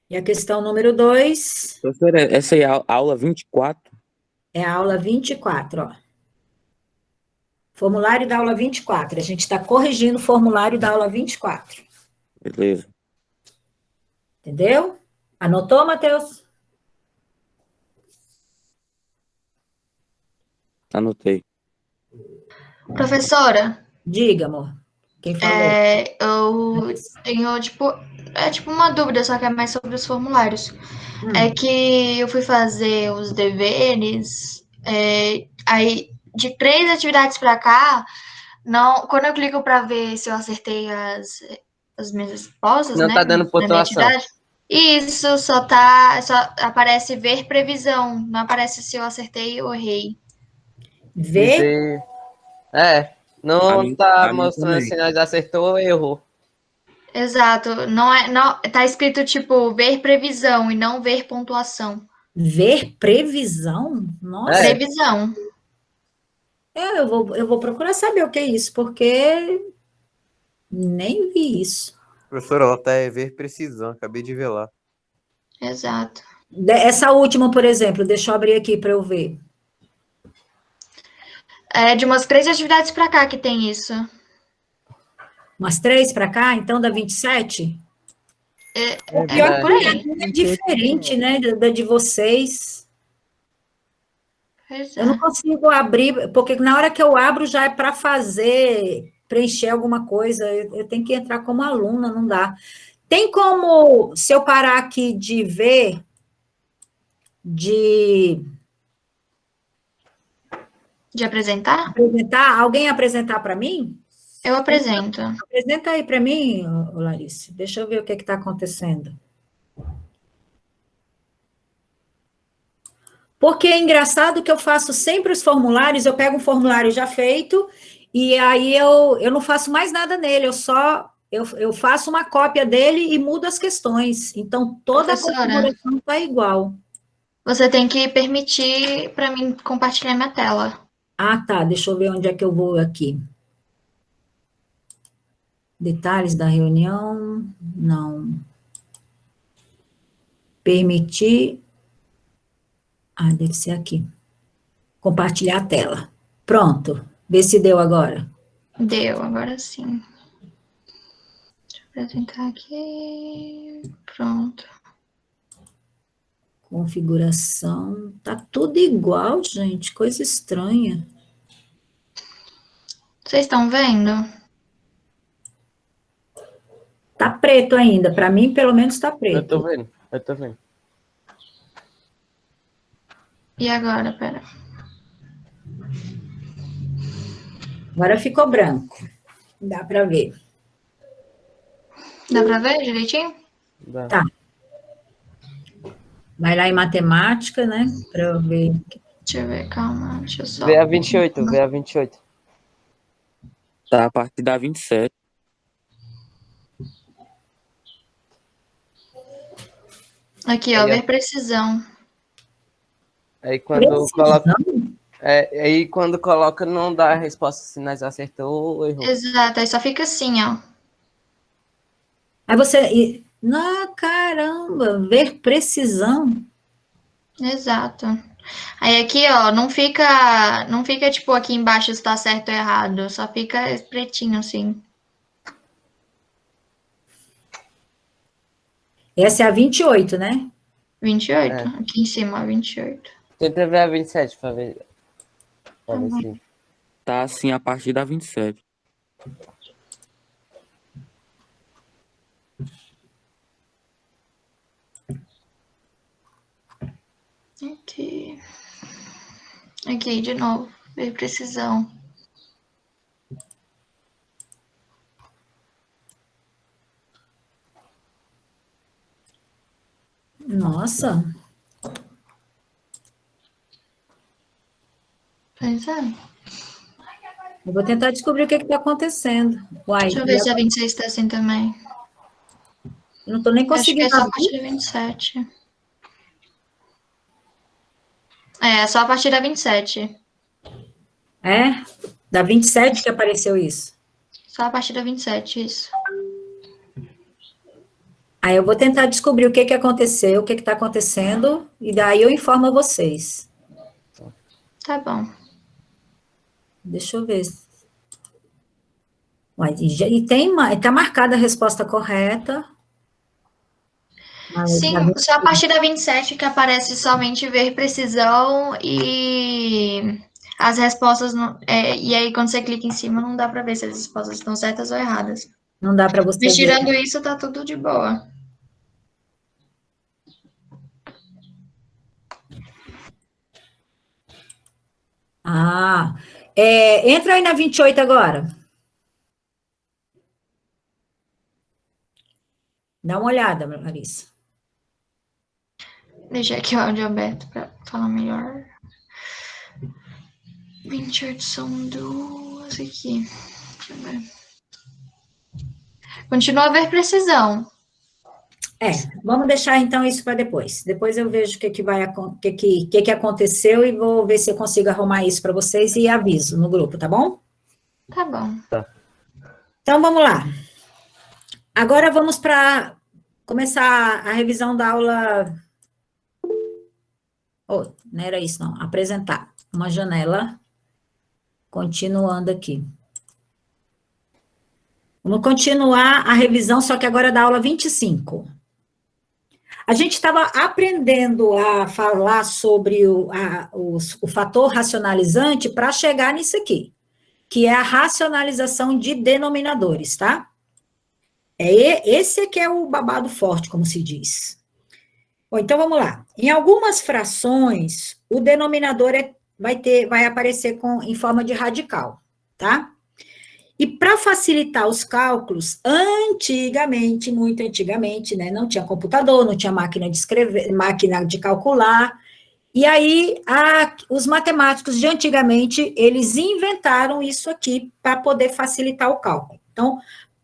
E a questão número 2 Professora, essa é a aula 24? é a aula 24, ó. Formulário da aula 24. A gente está corrigindo o formulário da aula 24. Beleza. Entendeu? Anotou, Matheus? Anotei. Professora, Diga, amor. Quem falou? eu tenho, tipo uma dúvida, só que é mais sobre os formulários. É que eu fui fazer os deveres, aí de 3 atividades para cá, não, quando eu clico para ver se eu acertei as minhas respostas, Não né, tá dando da minha pontuação. atividade, isso só aparece ver previsão, não aparece se eu acertei ou errei. Vê? Não tá a mim mostrando também. se nós acertou ou errou. Exato, não, tá escrito tipo ver previsão e não ver pontuação. Ver previsão? Nossa. Previsão. Eu vou procurar saber o que é isso, porque nem vi isso. Professora, ela tá ver precisão, acabei de ver lá. Exato. Essa última, por exemplo, deixa eu abrir aqui para eu ver. É de umas 3 atividades para cá que tem isso. Umas 3 para cá, então dá 27? É Pior por aí. é diferente, né, da de vocês. Pois Eu não é. consigo abrir, porque na hora que eu abro já é para fazer, preencher alguma coisa, eu tenho que entrar como aluna, não dá. Tem como, se eu parar aqui de ver, de De apresentar? apresentar, alguém apresentar para mim? Eu apresento. Apresenta aí para mim, ô Larissa. Deixa eu ver o que está acontecendo. Porque é engraçado que eu faço sempre os formulários, eu pego um formulário já feito, e aí eu não faço mais nada nele, eu faço uma cópia dele e mudo as questões. Então, toda a Professora, configuração está igual. você tem que permitir para mim compartilhar minha tela. Ah, tá, deixa eu ver onde é que eu vou aqui. Detalhes da reunião, não. Permitir. Ah, deve ser aqui. Compartilhar a tela. Pronto. Vê se deu agora. Deu, agora sim. Deixa eu apresentar aqui. Pronto. Configuração. Tá tudo igual, gente. Coisa estranha. Vocês estão vendo? Tá preto ainda. Para mim, pelo menos, tá preto. Eu tô vendo. E agora, pera. Agora ficou branco. Dá para ver. Dá para ver direitinho? Dá. Tá. Vai lá em matemática, né? Para eu ver. Deixa eu ver, calma. Deixa eu só. Vê a 28, vê a 28. Tá a partir da 27. Aqui, ó, Aí, ó. ver precisão. Aí quando Precisão? coloca. Aí quando coloca, não dá a resposta se nós acertou ou errou. Exato, aí só fica assim, ó. Aí você... Não, caramba, ver precisão. Exato. Aí aqui, ó, não fica tipo aqui embaixo se tá certo ou errado, só fica pretinho assim. Essa é a 28, né? 28, É. aqui em cima, 28. Tenta ver a 27 pra ver. Pra ver bom. se. Tá assim a partir da 27. Aqui. Aqui, de novo, ver precisão. Nossa, Pois é. eu vou tentar descobrir o que está acontecendo. Uai, Deixa eu ver se a 26 tá assim também. eu não estou nem Acho que é conseguindo só a abrir. partir da 27. É, só a partir da 27. É? Da 27 que apareceu isso. Só a partir da 27, isso. Aí eu vou tentar descobrir o que aconteceu, o que está acontecendo, e daí eu informo a vocês. Tá bom. Deixa eu ver. Uai, tá marcada a resposta correta. Sim, só a partir da 27 que aparece somente ver precisão e as respostas. E aí, quando você clica em cima, não dá pra ver se as respostas estão certas ou erradas. Não dá para você Mas ver. tirando isso, tá tudo de boa. Entra aí na 28 agora. Dá uma olhada, Larissa. Deixa aqui o áudio aberto pra falar melhor. 28 são duas aqui. Deixa eu ver. Continua a ver precisão. Vamos deixar então isso para depois. Depois eu vejo o que aconteceu e vou ver se eu consigo arrumar isso para vocês e aviso no grupo, tá bom? Tá bom. Então vamos lá. Agora vamos para começar a revisão da aula. Oh, não era isso, não. Apresentar uma janela. Continuando aqui. Vamos continuar a revisão, só que agora da aula 25. A gente estava aprendendo a falar sobre o fator racionalizante para chegar nisso aqui, que é a racionalização de denominadores, tá? Esse aqui é o babado forte, como se diz. Bom, então vamos lá. Em algumas frações, o denominador vai aparecer em forma de radical, tá? E para facilitar os cálculos, antigamente, muito antigamente, né, não tinha computador, não tinha máquina de escrever, máquina de calcular, e aí os matemáticos de antigamente, eles inventaram isso aqui para poder facilitar o cálculo. Então,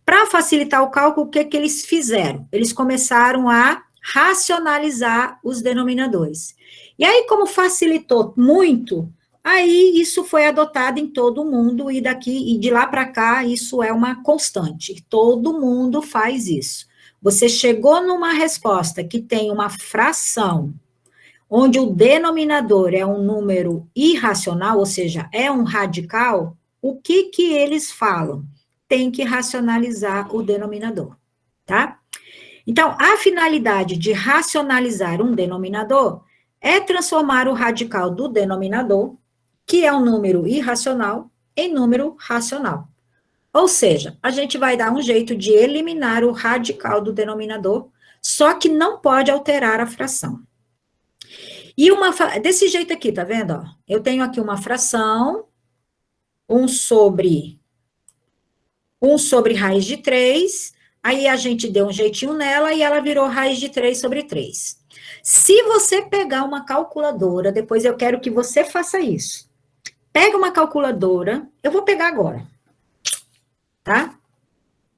para facilitar o cálculo, o que eles fizeram? Eles começaram a racionalizar os denominadores. E aí, como facilitou muito, aí isso foi adotado em todo mundo e de lá para cá isso é uma constante. Todo mundo faz isso. Você chegou numa resposta que tem uma fração onde o denominador é um número irracional, ou seja, é um radical, o que eles falam? Tem que racionalizar o denominador, tá? Então, a finalidade de racionalizar um denominador é transformar o radical do denominador, que é um número irracional, em número racional. Ou seja, a gente vai dar um jeito de eliminar o radical do denominador, só que não pode alterar a fração. E desse jeito aqui, tá vendo? Ó? Eu tenho aqui uma fração, 1 sobre raiz de 3, aí a gente deu um jeitinho nela e ela virou raiz de 3 sobre 3. Se você pegar uma calculadora, depois eu quero que você faça isso. Pega uma calculadora, eu vou pegar agora, tá?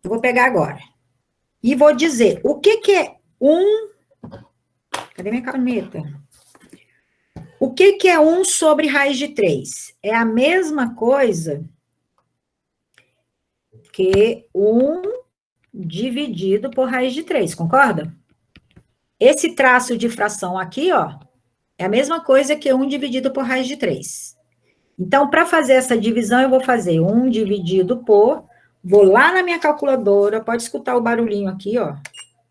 Eu vou pegar agora. E vou dizer, o que é Cadê minha caneta? O que é 1 sobre raiz de 3? É a mesma coisa que 1 dividido por raiz de 3, concorda? Esse traço de fração aqui, ó, é a mesma coisa que 1 dividido por raiz de 3. Então, para fazer essa divisão, eu vou fazer 1 dividido por... Vou lá na minha calculadora, pode escutar o barulhinho aqui, ó,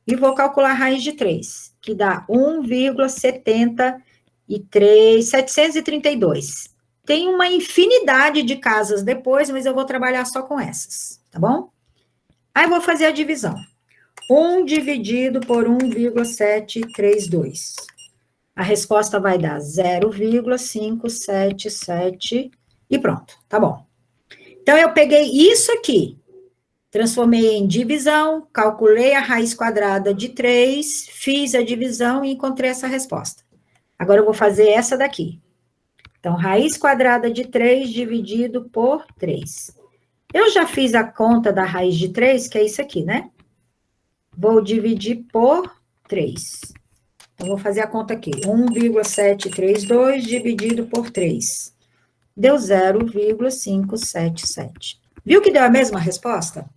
e vou calcular a raiz de 3, que dá 1,732. Tem uma infinidade de casas depois, mas eu vou trabalhar só com essas, tá bom? Aí eu vou fazer a divisão. 1 dividido por 1,732. A resposta vai dar 0,577 e pronto, tá bom. Então, eu peguei isso aqui, transformei em divisão, calculei a raiz quadrada de 3, fiz a divisão e encontrei essa resposta. Agora, eu vou fazer essa daqui. Então, raiz quadrada de 3 dividido por 3. Eu já fiz a conta da raiz de 3, que é isso aqui, né? Vou dividir por 3. Então, vou fazer a conta aqui. 1,732 dividido por 3. Deu 0,577. Viu que deu a mesma resposta?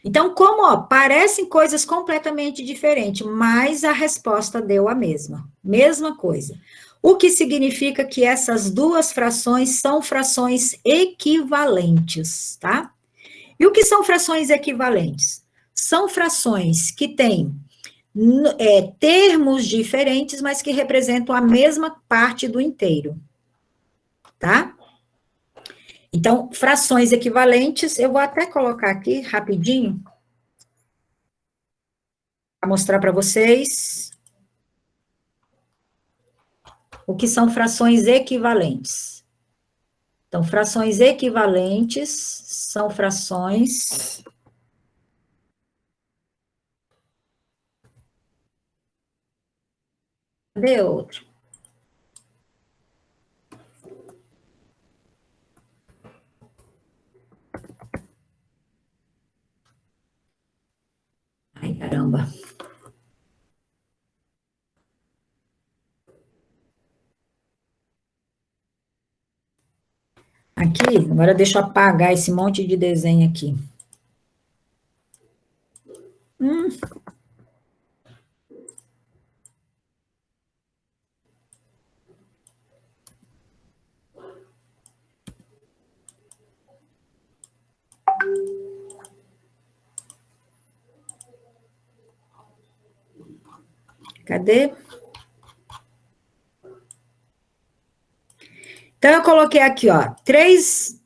Então, como, ó, parecem coisas completamente diferentes, mas a resposta deu a mesma coisa. O que significa que essas duas frações são frações equivalentes, tá? E o que são frações equivalentes? São frações que têm termos diferentes, mas que representam a mesma parte do inteiro, tá? Então, frações equivalentes, eu vou até colocar aqui rapidinho, para mostrar para vocês o que são frações equivalentes. Então, frações equivalentes são frações... Cadê outro? Ai, caramba. Aqui, agora deixa eu apagar esse monte de desenho aqui. Cadê? Então, eu coloquei aqui, ó, três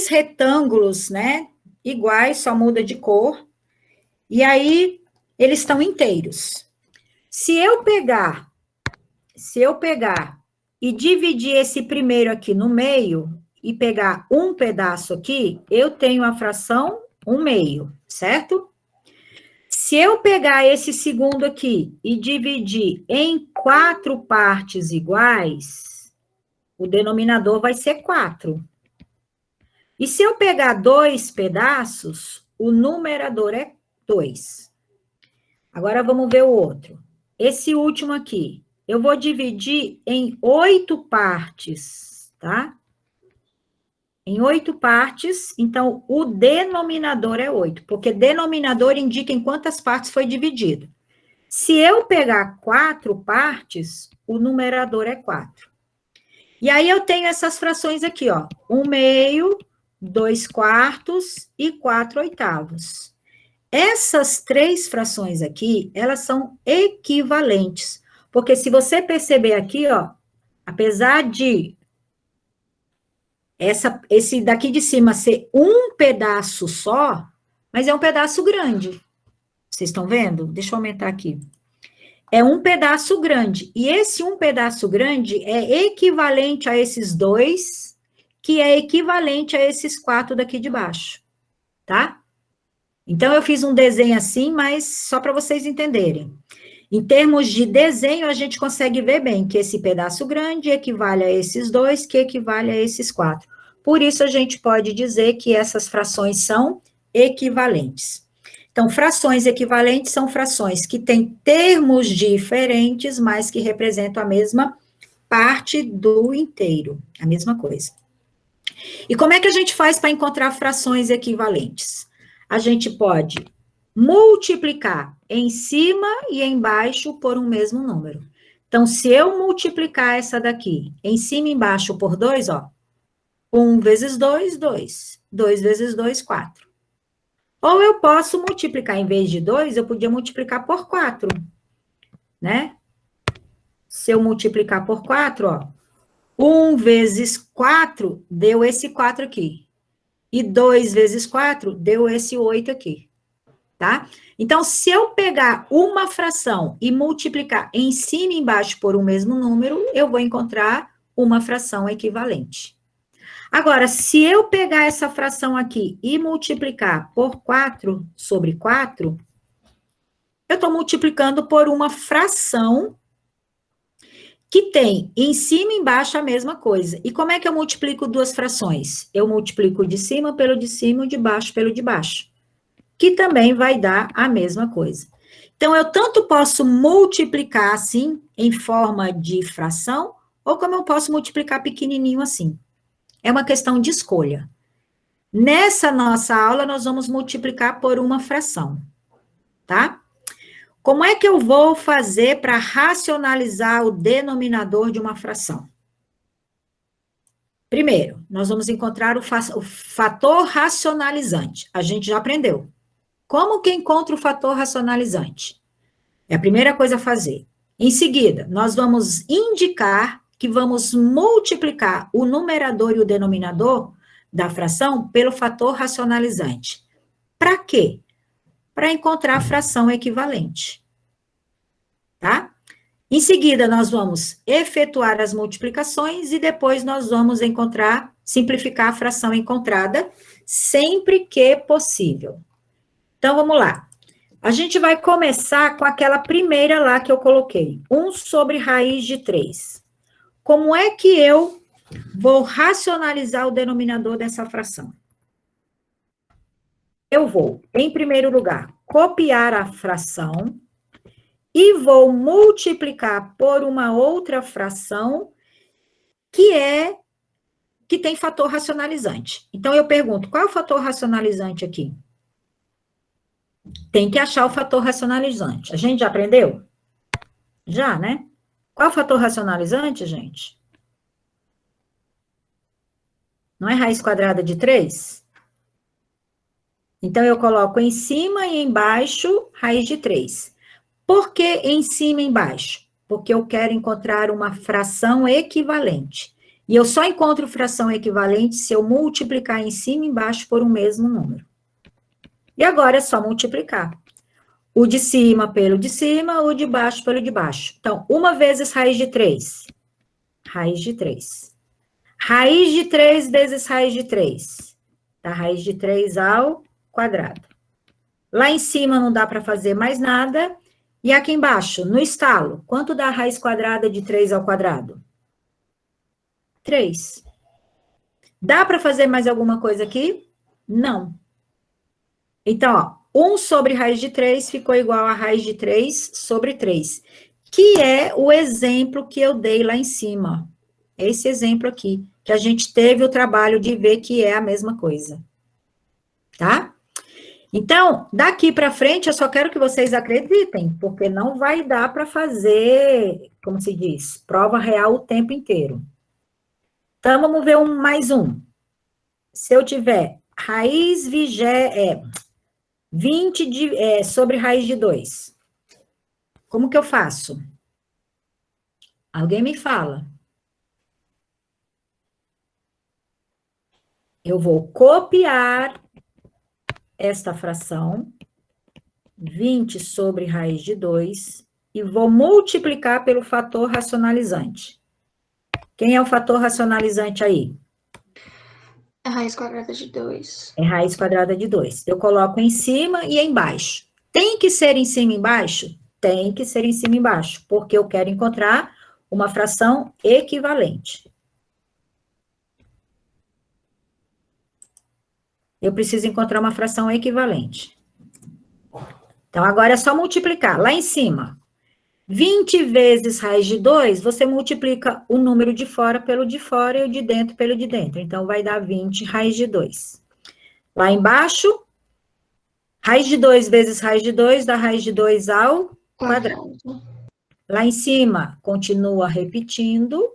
retângulos, né, iguais, só muda de cor, e aí, eles estão inteiros. Se eu pegar e dividir esse primeiro aqui no meio, e pegar um pedaço aqui, eu tenho a fração 1/2, certo? Se eu pegar esse segundo aqui e dividir em 4 partes iguais, o denominador vai ser 4. E se eu pegar 2 pedaços, o numerador é 2. Agora, vamos ver o outro. Esse último aqui, eu vou dividir em 8 partes, tá? Em 8 partes, então, o denominador é 8, porque denominador indica em quantas partes foi dividido. Se eu pegar 4 partes, o numerador é 4. E aí, eu tenho essas frações aqui, ó, 1/2, 2/4 e 4/8. Essas 3 frações aqui, elas são equivalentes, porque se você perceber aqui, ó, apesar de esse daqui de cima ser um pedaço só, mas é um pedaço grande. Vocês estão vendo? Deixa eu aumentar aqui. É um pedaço grande. E esse um pedaço grande é equivalente a esses 2, que é equivalente a esses 4 daqui de baixo. Tá? Então, eu fiz um desenho assim, mas só para vocês entenderem. Em termos de desenho, a gente consegue ver bem que esse pedaço grande equivale a esses 2, que equivale a esses 4. Por isso, a gente pode dizer que essas frações são equivalentes. Então, frações equivalentes são frações que têm termos diferentes, mas que representam a mesma parte do inteiro, a mesma coisa. E como é que a gente faz para encontrar frações equivalentes? A gente pode multiplicar em cima e embaixo por um mesmo número. Então, se eu multiplicar essa daqui em cima e embaixo por 2, ó, 1 vezes 2, 2. 2 vezes 2, 4. Ou eu posso multiplicar, em vez de 2, eu podia multiplicar por 4, né? Se eu multiplicar por 4, ó, 1 vezes 4 deu esse 4 aqui. E 2 vezes 4 deu esse 8 aqui, tá? Então, se eu pegar uma fração e multiplicar em cima e embaixo por um mesmo número, eu vou encontrar uma fração equivalente. Agora, se eu pegar essa fração aqui e multiplicar por 4 sobre 4, eu estou multiplicando por uma fração que tem em cima e embaixo a mesma coisa. E como é que eu multiplico duas frações? Eu multiplico o de cima pelo de cima e o de baixo pelo de baixo, que também vai dar a mesma coisa. Então, eu tanto posso multiplicar assim, em forma de fração, ou como eu posso multiplicar pequenininho assim. É uma questão de escolha. Nessa nossa aula, nós vamos multiplicar por uma fração, tá? Como é que eu vou fazer para racionalizar o denominador de uma fração? Primeiro, nós vamos encontrar o fator racionalizante. A gente já aprendeu. Como que encontra o fator racionalizante? É a primeira coisa a fazer. Em seguida, nós vamos indicar que vamos multiplicar o numerador e o denominador da fração pelo fator racionalizante. Para quê? Para encontrar a fração equivalente. Tá? Em seguida, nós vamos efetuar as multiplicações e depois nós vamos simplificar a fração encontrada, sempre que possível. Então, vamos lá. A gente vai começar com aquela primeira lá que eu coloquei, 1 sobre raiz de 3. Como é que eu vou racionalizar o denominador dessa fração? Eu vou, em primeiro lugar, copiar a fração e vou multiplicar por uma outra fração que tem fator racionalizante. Então, eu pergunto, qual é o fator racionalizante aqui? Tem que achar o fator racionalizante. A gente já aprendeu? Já, né? Qual é o fator racionalizante, gente? Não é raiz quadrada de 3? Então, eu coloco em cima e embaixo raiz de 3. Por que em cima e embaixo? Porque eu quero encontrar uma fração equivalente. E eu só encontro fração equivalente se eu multiplicar em cima e embaixo por um mesmo número. E agora é só multiplicar. O de cima pelo de cima, o de baixo pelo de baixo. Então, 1 vezes raiz de 3. Raiz de 3. Raiz de 3 vezes raiz de 3. Tá? Raiz de 3 ao quadrado. Lá em cima não dá para fazer mais nada. E aqui embaixo, no estalo, quanto dá a raiz quadrada de 3 ao quadrado? 3. Dá para fazer mais alguma coisa aqui? Não. Então, ó, 1 sobre raiz de 3 ficou igual a raiz de 3 sobre 3, que é o exemplo que eu dei lá em cima. Esse exemplo aqui, que a gente teve o trabalho de ver que é a mesma coisa. Tá? Então, daqui para frente, eu só quero que vocês acreditem, porque não vai dar para fazer, como se diz, prova real o tempo inteiro. Então, vamos ver mais um. Se eu tiver raiz 20 sobre raiz de 2, como que eu faço? Alguém me fala. Eu vou copiar esta fração, 20 sobre raiz de 2, e vou multiplicar pelo fator racionalizante. Quem é o fator racionalizante aí? É raiz quadrada de 2. É raiz quadrada de 2. Eu coloco em cima e embaixo. Tem que ser em cima e embaixo? Tem que ser em cima e embaixo, porque eu quero encontrar uma fração equivalente. Eu preciso encontrar uma fração equivalente. Então, agora é só multiplicar. Lá em cima, 20 vezes raiz de 2, você multiplica o número de fora pelo de fora e o de dentro pelo de dentro. Então, vai dar 20 raiz de 2. Lá embaixo, raiz de 2 vezes raiz de 2 dá raiz de 2 ao quadrado. Lá em cima, continua repetindo.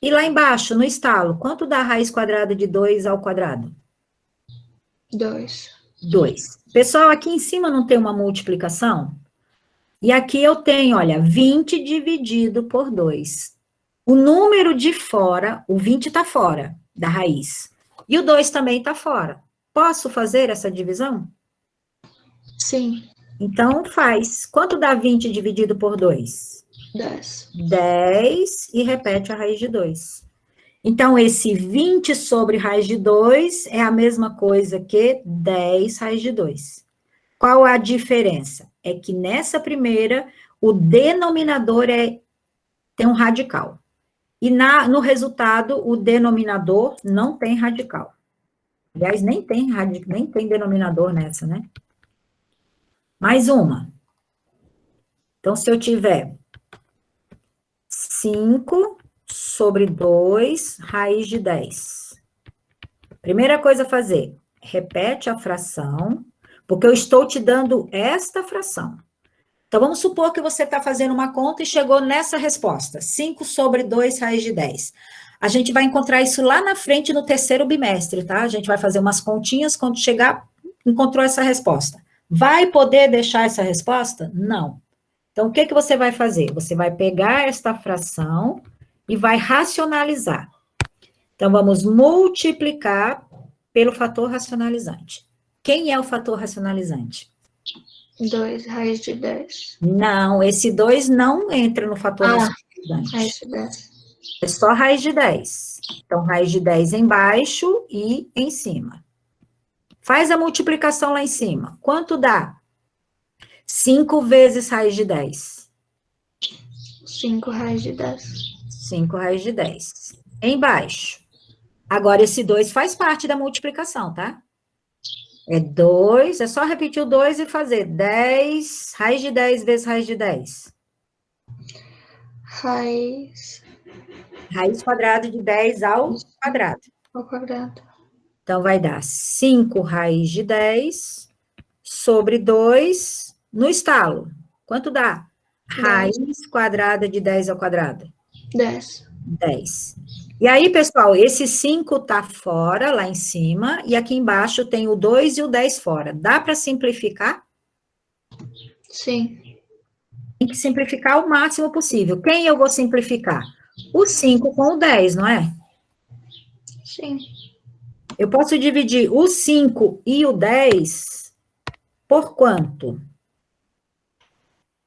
E lá embaixo, no estalo, quanto dá raiz quadrada de 2 ao quadrado? 2. 2. Pessoal, aqui em cima não tem uma multiplicação? E aqui eu tenho, olha, 20 dividido por 2. O número de fora, o 20 está fora da raiz. E o 2 também está fora. Posso fazer essa divisão? Sim. Então, faz. Quanto dá 20 dividido por 2? 10. 10 e repete a raiz de 2. Então, esse 20 sobre raiz de 2 é a mesma coisa que 10 raiz de 2. Qual a diferença? É que nessa primeira, o denominador tem um radical. E no resultado, o denominador não tem radical. Aliás, nem tem denominador nessa, né? Mais uma. Então, se eu tiver 5 sobre 2, raiz de 10. Primeira coisa a fazer, repete a fração, porque eu estou te dando esta fração. Então, vamos supor que você está fazendo uma conta e chegou nessa resposta, 5 sobre 2, raiz de 10. A gente vai encontrar isso lá na frente no terceiro bimestre, tá? A gente vai fazer umas continhas, quando chegar, encontrou essa resposta. Vai poder deixar essa resposta? Não. Então, o que você vai fazer? Você vai pegar esta fração e vai racionalizar. Então, vamos multiplicar pelo fator racionalizante. Quem é o fator racionalizante? 2 raiz de 10. Não, esse 2 não entra no fator racionalizante. Raiz de 10. É só raiz de 10. Então, raiz de 10 embaixo e em cima. Faz a multiplicação lá em cima. Quanto dá? 5 vezes raiz de 10. 5 raiz de 10. 5 raiz de 10. Embaixo. Agora, esse 2 faz parte da multiplicação, tá? É 2, é só repetir o 2 e fazer 10, raiz de 10 vezes raiz de 10. Raiz Raiz quadrada de 10 ao quadrado. ao quadrado. Então, vai dar 5 raiz de 10 sobre 2 no estalo. Quanto dá? Raiz quadrada de 10 ao quadrado. 10. 10. E aí, pessoal, esse 5 tá fora, lá em cima, e aqui embaixo tem o 2 e o 10 fora. Dá para simplificar? Sim. Tem que simplificar o máximo possível. Quem eu vou simplificar? O 5 com o 10, não é? Sim. Eu posso dividir o 5 e o 10 por quanto?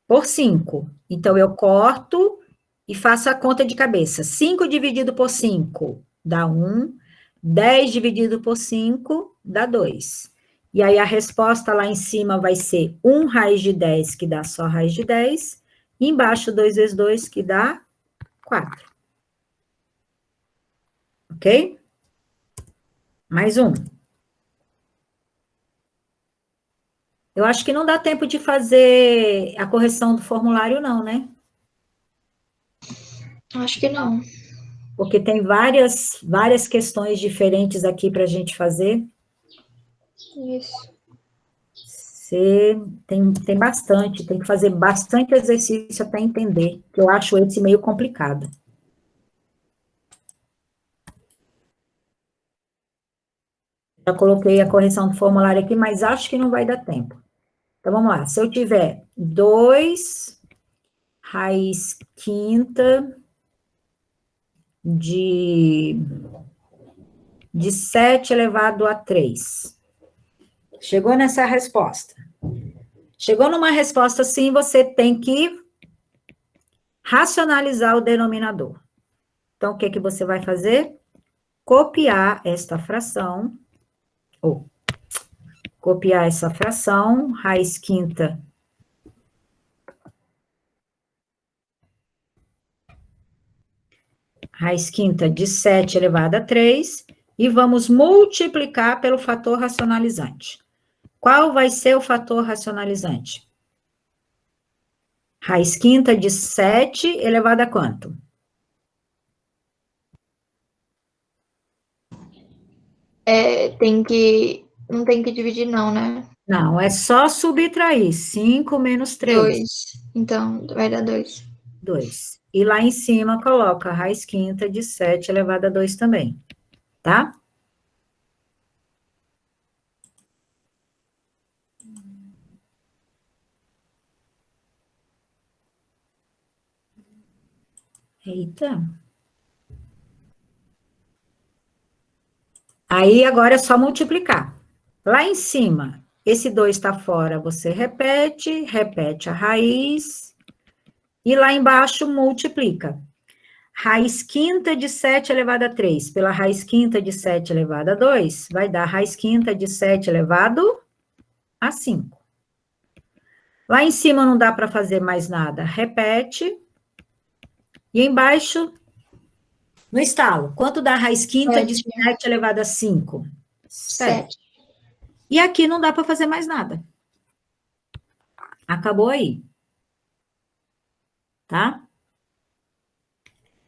Por 5. Então, eu corto e faço a conta de cabeça. 5 dividido por 5 dá 1. 10 dividido por 5 dá 2. E aí, a resposta lá em cima vai ser 1 raiz de 10, que dá só raiz de 10. E embaixo, 2 vezes 2, que dá 4. Ok? Mais um. Eu acho que não dá tempo de fazer a correção do formulário, não, né? Acho que não. Porque tem várias questões diferentes aqui para a gente fazer. Isso. Tem bastante, tem que fazer bastante exercício até entender, que eu acho esse meio complicado. Já coloquei a correção do formulário aqui, mas acho que não vai dar tempo. Então, vamos lá. Se eu tiver 2 raiz quinta de 7 elevado a 3. Chegou nessa resposta. Chegou numa resposta assim, você tem que racionalizar o denominador. Então, o que que você vai fazer? Copiar esta fração, ou copiar essa fração, raiz quinta raiz quinta de 7 elevado a 3, e vamos multiplicar pelo fator racionalizante. Qual vai ser o fator racionalizante? Raiz quinta de 7 elevado a quanto? Não tem que dividir, não, né? Não, é só subtrair. 5 menos 3. 2. Então, vai dar 2. 2. E lá em cima coloca a raiz quinta de 7 elevado a 2 também, tá? Eita. Aí, agora é só multiplicar. Lá em cima, esse 2 está fora, você repete a raiz, e lá embaixo multiplica. Raiz quinta de 7 elevado a 3 pela raiz quinta de 7 elevado a 2, vai dar raiz quinta de 7 elevado a 5. Lá em cima não dá para fazer mais nada, repete. E embaixo, no estalo, quanto dá raiz quinta de 7 elevado a 5? 7. E aqui não dá para fazer mais nada. Acabou aí. Tá?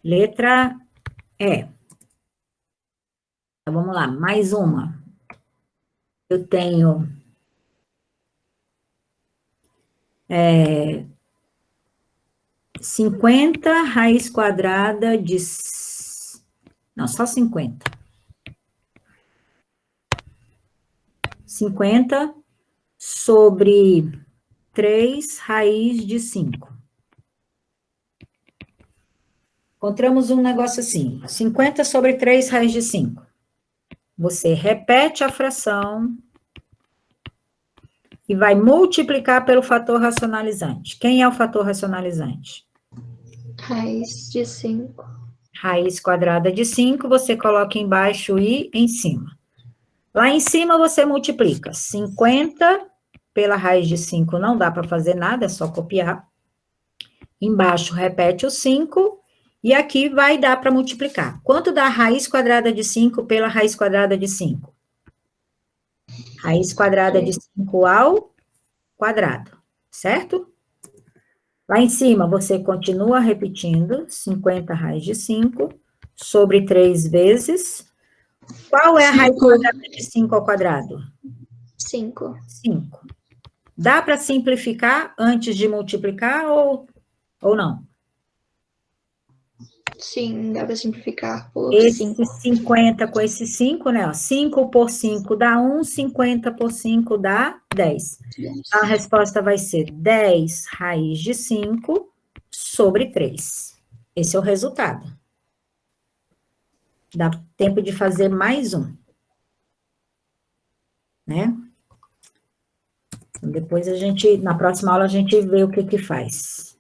Letra E. Então, vamos lá, mais uma. Eu tenho 50 raiz quadrada de... Não, só 50. 50 sobre 3 raiz de 5. Encontramos um negócio assim, 50 sobre 3 raiz de 5. Você repete a fração e vai multiplicar pelo fator racionalizante. Quem é o fator racionalizante? Raiz de 5. Raiz quadrada de 5, você coloca embaixo e em cima. Lá em cima você multiplica 50 pela raiz de 5, não dá para fazer nada, é só copiar. Embaixo repete o 5, e aqui vai dar para multiplicar. Quanto dá raiz quadrada de 5 pela raiz quadrada de 5? Raiz quadrada de 5 ao quadrado, certo? Lá em cima, você continua repetindo, 50 raiz de 5, sobre 3 vezes. Qual é a raiz quadrada de 5 ao quadrado? 5. 5. Dá para simplificar antes de multiplicar ou não? Sim, dá para simplificar por Esse 5. 50 com esse 5, né? Ó, 5 por 5 dá 1, 50 por 5 dá 10. A resposta vai ser 10 raiz de 5 sobre 3. Esse é o resultado. Dá tempo de fazer mais um. Né? Depois na próxima aula, a gente vê o que faz.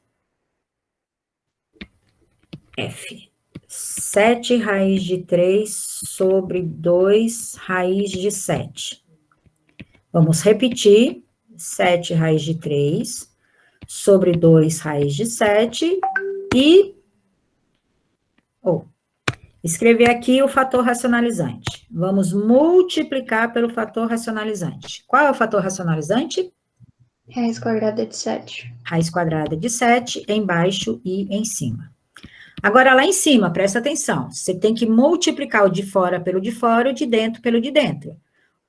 F. 7 raiz de 3 sobre 2 raiz de 7. Vamos repetir. 7 raiz de 3 sobre 2 raiz de 7 e... escrever aqui o fator racionalizante. Vamos multiplicar pelo fator racionalizante. Qual é o fator racionalizante? Raiz quadrada de 7. Raiz quadrada de 7 embaixo e em cima. Agora, lá em cima, presta atenção. Você tem que multiplicar o de fora pelo de fora, o de dentro pelo de dentro.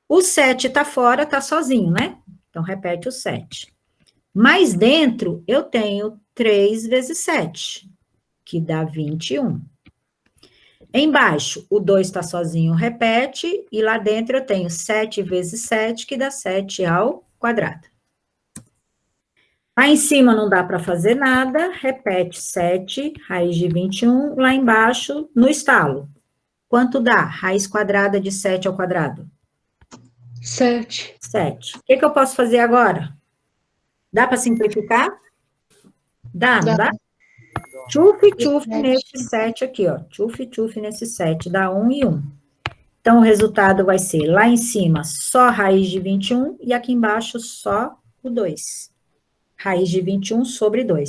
O 7 está fora, está sozinho, né? Então, repete o 7. Mais dentro, eu tenho 3 vezes 7, que dá 21. Embaixo, o 2 está sozinho, repete, e lá dentro eu tenho 7 vezes 7, que dá 7 ao quadrado. Lá em cima não dá para fazer nada, repete 7, raiz de 21, lá embaixo, no estalo. Quanto dá? Raiz quadrada de 7 ao quadrado? 7. 7. O que eu posso fazer agora? Dá para simplificar? Dá, não dá? Tchuf nesse 7 aqui, ó. Tchuf nesse 7, dá 1 e 1. Então, o resultado vai ser lá em cima só raiz de 21 e aqui embaixo só o 2. Raiz de 21 sobre 2.